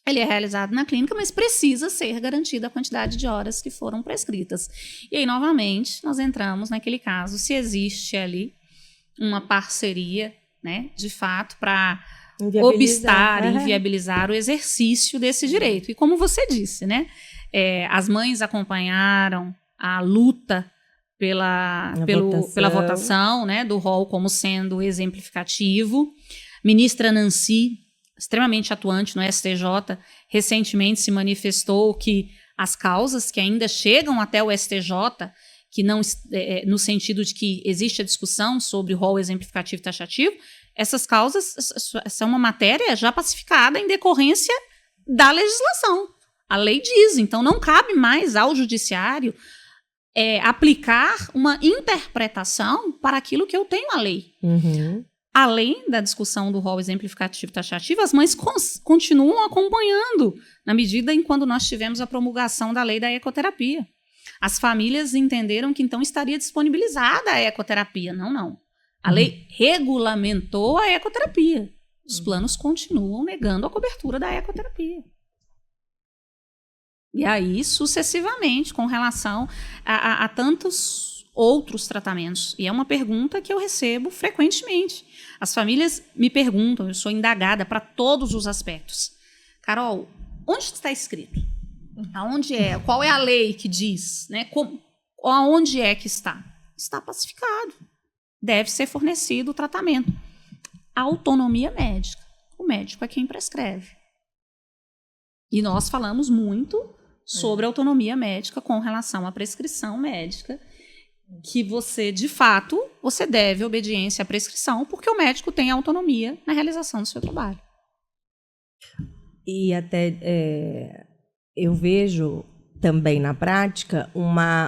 ele é realizado na clínica, mas precisa ser garantida a quantidade de horas que foram prescritas. E aí, novamente, nós entramos naquele caso, se existe uma parceria, né, de fato, para obstar e inviabilizar o exercício desse direito. E como você disse, né, as mães acompanharam a luta pela votação, né, do rol como sendo exemplificativo. Ministra Nancy, extremamente atuante no STJ, recentemente se manifestou que as causas que ainda chegam até o STJ, que não, no sentido de que existe a discussão sobre o rol exemplificativo e taxativo, essas causas são uma matéria já pacificada em decorrência da legislação. A lei diz, então não cabe mais ao judiciário aplicar uma interpretação para aquilo que eu tenho na lei. Uhum. Além da discussão do rol exemplificativo e taxativo, as mães continuam acompanhando na medida em quando nós tivemos a promulgação da lei da ecoterapia. As famílias entenderam que então estaria disponibilizada a ecoterapia. Não. A lei regulamentou a ecoterapia. Os planos continuam negando a cobertura da ecoterapia. E aí, sucessivamente, com relação a tantos outros tratamentos. E é uma pergunta que eu recebo frequentemente. As famílias me perguntam, eu sou indagada para todos os aspectos. Carol, onde está escrito? Aonde é? Qual é a lei que diz? Né? Aonde é que está? Está pacificado. Deve ser fornecido o tratamento. Autonomia médica. O médico é quem prescreve. E nós falamos muito sobre autonomia médica com relação à prescrição médica, que você, de fato, você deve obediência à prescrição, porque o médico tem autonomia na realização do seu trabalho. E até eu vejo também na prática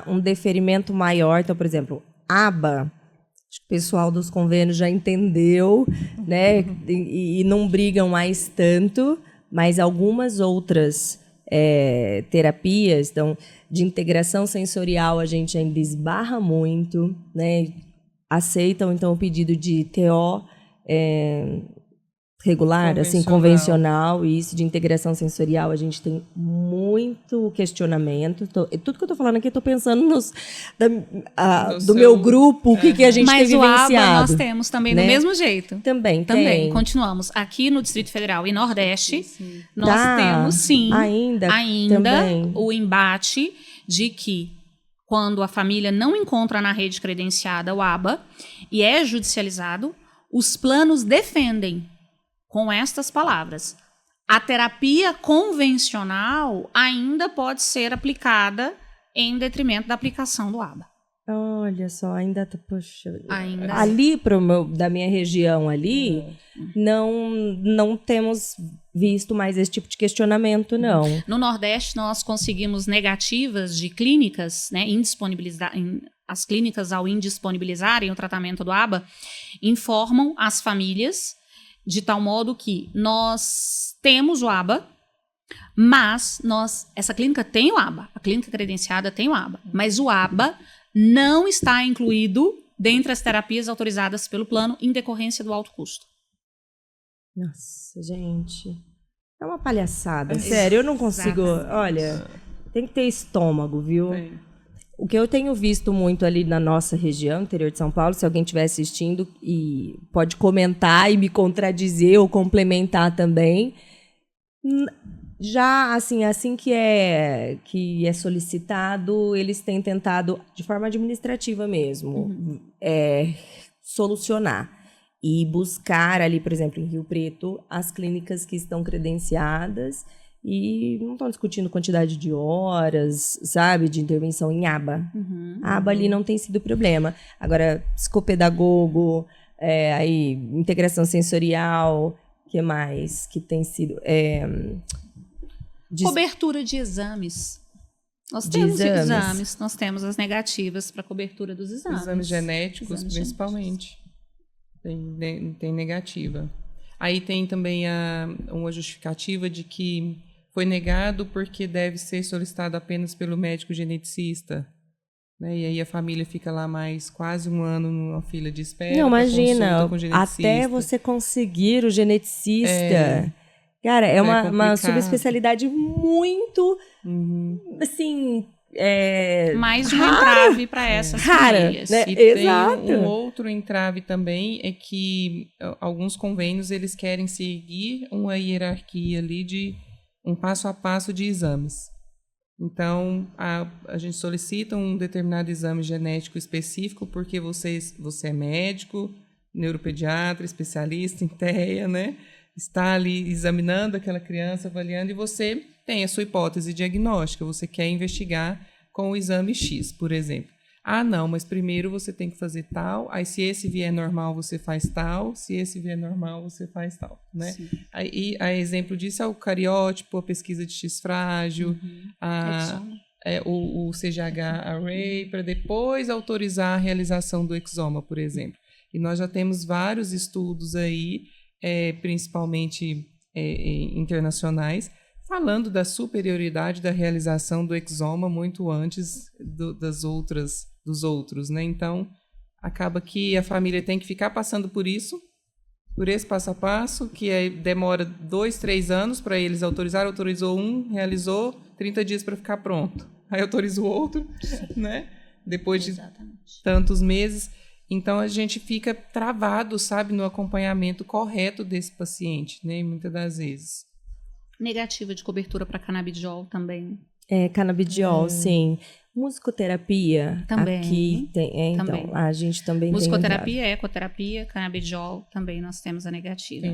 um deferimento maior. Então, por exemplo, aba, acho que o pessoal dos convênios já entendeu, né? E não brigam mais tanto, mas algumas outras terapias, então, de integração sensorial, a gente ainda esbarra muito, né? Aceitam, então, o pedido de TO regular, assim, convencional, e isso de integração sensorial, a gente tem muito questionamento. Tudo que eu estou falando aqui, eu estou pensando do meu grupo, o que a gente tem vivenciado. Mas o ABA nós temos também, né? Do mesmo jeito. Também tem. Continuamos. Aqui no Distrito Federal e Nordeste, nós temos, sim, ainda o embate de que, quando a família não encontra na rede credenciada o ABA e é judicializado, os planos defendem com estas palavras: a terapia convencional ainda pode ser aplicada em detrimento da aplicação do ABA. Olha só, ainda ali da minha região ali, não temos visto mais esse tipo de questionamento, não. No Nordeste, nós conseguimos negativas de clínicas, né, as clínicas, ao indisponibilizarem o tratamento do ABA, informam as famílias de tal modo que nós temos o ABA, mas essa clínica tem o ABA, a clínica credenciada tem o ABA, mas o ABA não está incluído dentre as terapias autorizadas pelo plano em decorrência do alto custo. Nossa, gente, é uma palhaçada, sério, eu não consigo, olha, tem que ter estômago, viu? O que eu tenho visto muito ali na nossa região, interior de São Paulo, se alguém estiver assistindo e pode comentar e me contradizer ou complementar também, já assim que é solicitado, eles têm tentado, de forma administrativa mesmo, solucionar e buscar ali, por exemplo, em Rio Preto, as clínicas que estão credenciadas e não estão discutindo quantidade de horas, sabe, de intervenção em aba. A aba ali não tem sido problema. Agora, psicopedagogo, aí, integração sensorial, o que mais que tem sido? Cobertura de exames. Nós temos exames, nós temos as negativas para cobertura dos exames. Exames genéticos, principalmente. Tem negativa. Aí tem também uma justificativa de que foi negado porque deve ser solicitado apenas pelo médico geneticista. Né? E aí a família fica lá mais quase um ano numa fila de espera. Não, imagina, até você conseguir o geneticista. Cara, é uma subespecialidade muito, assim, mais de um entrave para essas famílias. Né? E exato. Tem um outro entrave também, é que alguns convênios eles querem seguir uma hierarquia ali de um passo a passo de exames. Então, a gente solicita um determinado exame genético específico porque você é médico, neuropediatra, especialista em TEA, né? Está ali examinando aquela criança, avaliando, e você tem a sua hipótese diagnóstica, você quer investigar com o exame X, por exemplo. Ah, não, mas primeiro você tem que fazer tal, aí se esse vier normal, você faz tal, se esse vier normal, você faz tal, né? Aí, a exemplo disso é o cariótipo, a pesquisa de X frágil, o CGH Array, para depois autorizar a realização do exoma, por exemplo. E nós já temos vários estudos aí, principalmente internacionais, falando da superioridade da realização do exoma muito antes dos outros, né? Então, acaba que a família tem que ficar passando por isso, por esse passo a passo, que demora 2, 3 anos para eles autorizar. Autorizou um, realizou, 30 dias para ficar pronto. Aí autoriza o outro, né? Depois de tantos meses. Então, a gente fica travado, sabe, no acompanhamento correto desse paciente, né? Muitas das vezes. Negativa de cobertura para canabidiol também. Canabidiol, sim. Musicoterapia. Também. Aqui tem, então, também. A gente também musicoterapia, tem ecoterapia, canabidiol, também nós temos a negativa.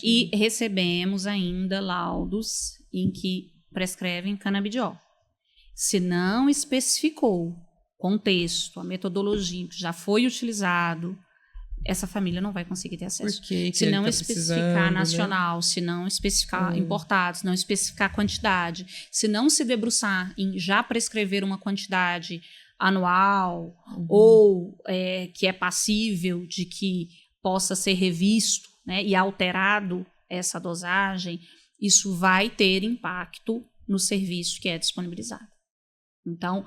E recebemos ainda laudos em que prescrevem canabidiol. Se não especificou o contexto, a metodologia que já foi utilizado, essa família não vai conseguir ter acesso. Se não especificar nacional, se não especificar importado, se não especificar quantidade, se não se debruçar em já prescrever uma quantidade anual ou que é passível de que possa ser revisto, né, e alterado essa dosagem, isso vai ter impacto no serviço que é disponibilizado. Então,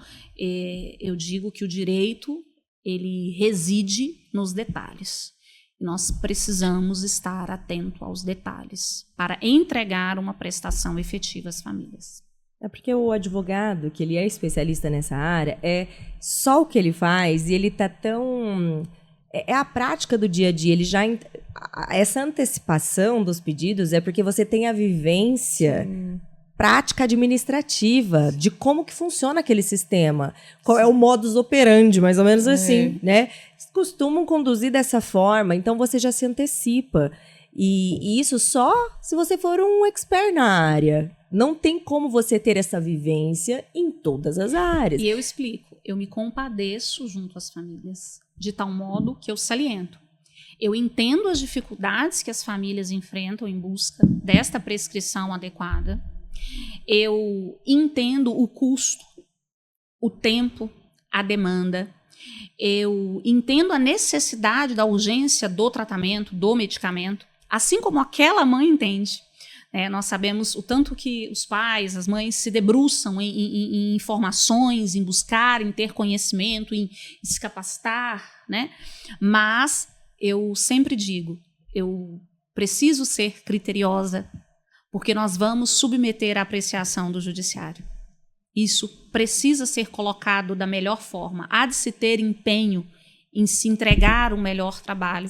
eu digo que o direito ele reside nos detalhes. Nós precisamos estar atento aos detalhes para entregar uma prestação efetiva às famílias. É porque o advogado, que ele é especialista nessa área, é só o que ele faz e ele está tão... É a prática do dia a dia. Ele já essa antecipação dos pedidos é porque você tem a vivência... prática administrativa de como que funciona aquele sistema. Qual é o modus operandi, mais ou menos assim, né? Costumam conduzir dessa forma, então você já se antecipa. E isso só se você for um expert na área. Não tem como você ter essa vivência em todas as áreas. E eu explico, eu me compadeço junto às famílias, de tal modo que eu saliento. Eu entendo as dificuldades que as famílias enfrentam em busca desta prescrição adequada. Eu entendo o custo, o tempo, a demanda. Eu entendo a necessidade da urgência do tratamento, do medicamento, assim como aquela mãe entende. Nós sabemos o tanto que os pais, as mães se debruçam em informações, em buscar, em ter conhecimento, em se capacitar, né? Mas eu sempre digo, eu preciso ser criteriosa, porque nós vamos submeter à apreciação do judiciário. Isso precisa ser colocado da melhor forma. Há de se ter empenho em se entregar um melhor trabalho,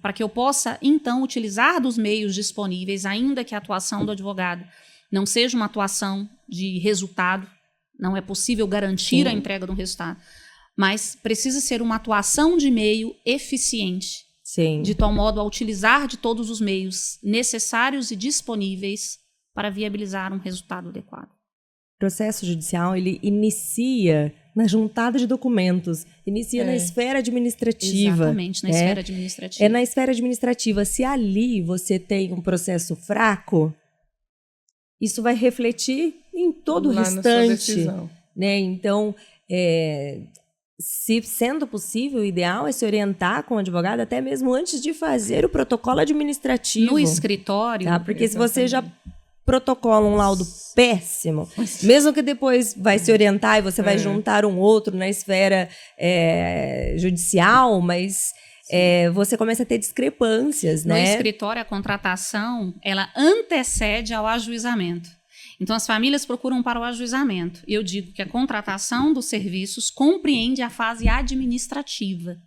para que eu possa, então, utilizar dos meios disponíveis, ainda que a atuação do advogado não seja uma atuação de resultado, não é possível garantir a entrega de um resultado, mas precisa ser uma atuação de meio eficiente, de tal modo a utilizar de todos os meios necessários e disponíveis para viabilizar um resultado adequado. O processo judicial, ele inicia na juntada de documentos, inicia na esfera administrativa. Exatamente, na esfera administrativa. É na esfera administrativa. Se ali você tem um processo fraco, isso vai refletir em todo o restante. Né? Então, se sendo possível, o ideal é se orientar com o advogado até mesmo antes de fazer o protocolo administrativo. No escritório. Tá? Porque se você já protocola um laudo péssimo, mesmo que depois vai se orientar e você vai juntar um outro na esfera judicial, mas você começa a ter discrepâncias, né? No escritório, a contratação, ela antecede ao ajuizamento. Então, as famílias procuram para o ajuizamento. Eu digo que a contratação dos serviços compreende a fase administrativa,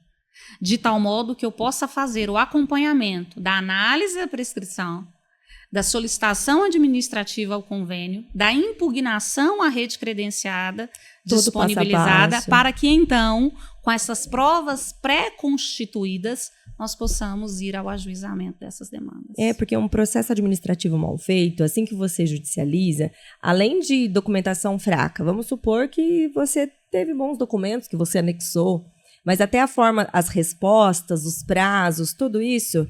de tal modo que eu possa fazer o acompanhamento da análise da prescrição, da solicitação administrativa ao convênio, da impugnação à rede credenciada Todo disponibilizada, passo a passo. para que então, com essas provas pré-constituídas, nós possamos ir ao ajuizamento dessas demandas. Porque um processo administrativo mal feito, assim que você judicializa, além de documentação fraca, vamos supor que você teve bons documentos, que você anexou, mas até a forma, as respostas, os prazos, tudo isso,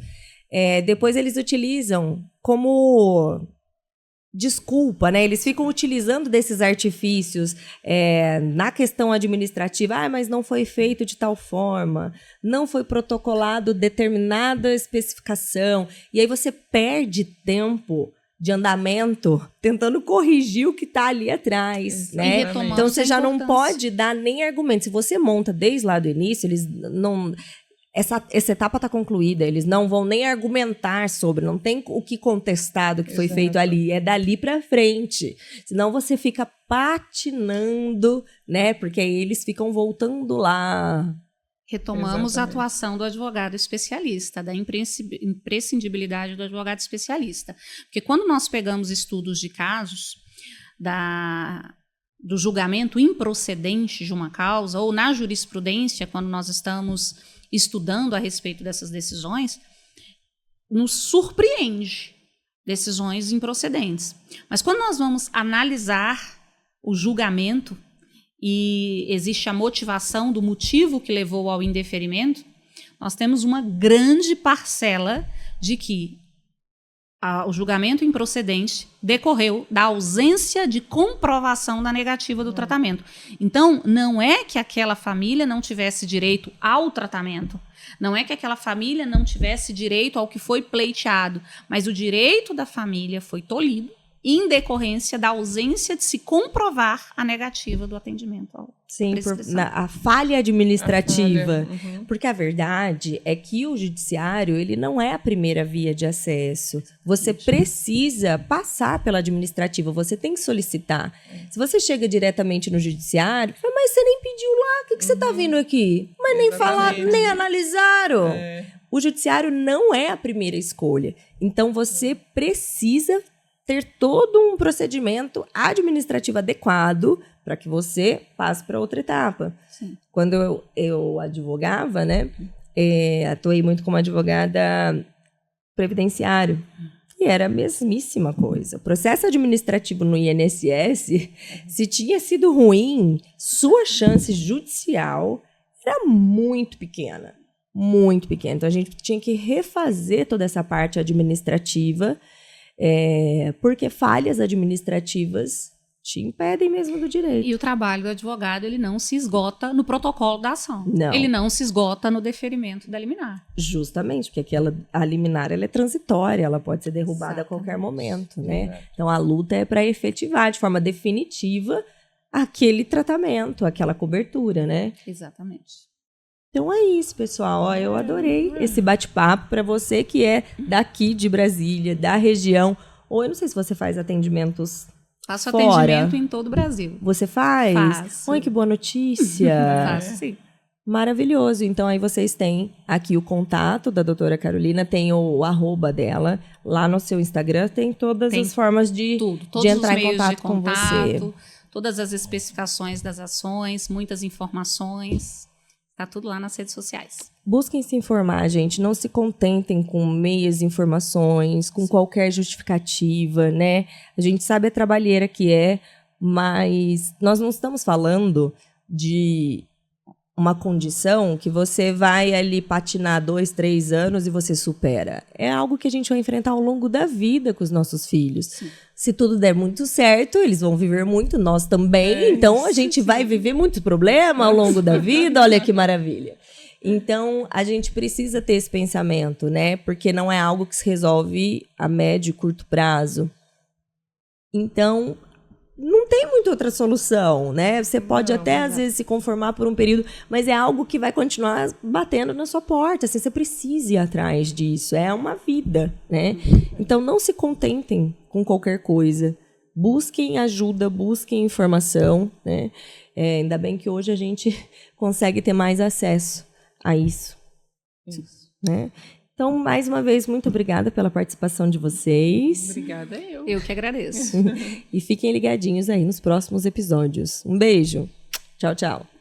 depois eles utilizam como desculpa, né? Eles ficam utilizando desses artifícios na questão administrativa. Mas não foi feito de tal forma, não foi protocolado determinada especificação. E aí você perde tempo de andamento tentando corrigir o que está ali atrás, né? Então você já não pode dar nem argumento. Se você monta desde lá do início, eles não... Essa etapa está concluída, eles não vão nem argumentar sobre, não tem o que contestar do que foi feito ali, é dali para frente. Senão você fica patinando, né? Porque aí eles ficam voltando lá. Retomamos a atuação do advogado especialista, da imprescindibilidade do advogado especialista. Porque quando nós pegamos estudos de casos do julgamento improcedente de uma causa, ou na jurisprudência, quando nós estamos estudando a respeito dessas decisões, nos surpreende decisões improcedentes. Mas quando nós vamos analisar o julgamento e existe a motivação do motivo que levou ao indeferimento, nós temos uma grande parcela de que o julgamento improcedente decorreu da ausência de comprovação da negativa do tratamento. Então, não é que aquela família não tivesse direito ao tratamento, não é que aquela família não tivesse direito ao que foi pleiteado, mas o direito da família foi tolhido em decorrência da ausência de se comprovar a negativa do atendimento. Sim, a falha administrativa. Porque a verdade é que o judiciário, ele não é a primeira via de acesso. Você precisa passar pela administrativa, você tem que solicitar. Se você chega diretamente no judiciário, mas você nem pediu lá, o que você está vindo aqui? Mas nem falaram, nem analisaram. O judiciário não é a primeira escolha. Então, você precisa ter todo um procedimento administrativo adequado para que você passe para outra etapa. Sim. Quando eu advogava, né, atuei muito como advogada previdenciário, e era a mesmíssima coisa. O processo administrativo no INSS, se tinha sido ruim, sua chance judicial era muito pequena. Muito pequena. Então, a gente tinha que refazer toda essa parte administrativa, porque falhas administrativas te impedem mesmo do direito. E o trabalho do advogado, ele não se esgota no protocolo da ação. Não. Ele não se esgota no deferimento da liminar. Justamente, porque a liminar ela é transitória, ela pode ser derrubada a qualquer momento, né? Então, a luta é para efetivar de forma definitiva aquele tratamento, aquela cobertura, né? Exatamente. Então é isso, pessoal. Eu adorei esse bate-papo para você que é daqui de Brasília, da região. Ou eu não sei se você faz atendimentos Faço fora. atendimento em todo o Brasil. Você faz? Faço. Oi, que boa notícia. Faço, sim. Maravilhoso. Então aí vocês têm aqui o contato da doutora Carolina, tem o @ dela. Lá no seu Instagram tem todas as formas de entrar em contato com você. Todas as especificações das ações, muitas informações. Tá tudo lá nas redes sociais. Busquem se informar, gente. Não se contentem com meias informações, com qualquer justificativa, né? A gente sabe a trabalheira que é, mas nós não estamos falando de uma condição que você vai ali patinar 2, 3 anos e você supera. É algo que a gente vai enfrentar ao longo da vida com os nossos filhos. Sim. Se tudo der muito certo, eles vão viver muito, nós também. Então, a gente vai viver muito problema ao longo da vida. Olha que maravilha. Então, a gente precisa ter esse pensamento, né? Porque não é algo que se resolve a médio e curto prazo. Então, não tem muita outra solução, né? Você pode às vezes, se conformar por um período, mas é algo que vai continuar batendo na sua porta. Assim, você precisa ir atrás disso. É uma vida, né? Então, não se contentem com qualquer coisa. Busquem ajuda, busquem informação, né? Ainda bem que hoje a gente consegue ter mais acesso a isso. Né? Então, mais uma vez, muito obrigada pela participação de vocês. Obrigada eu. Eu que agradeço. E fiquem ligadinhos aí nos próximos episódios. Um beijo. Tchau, tchau.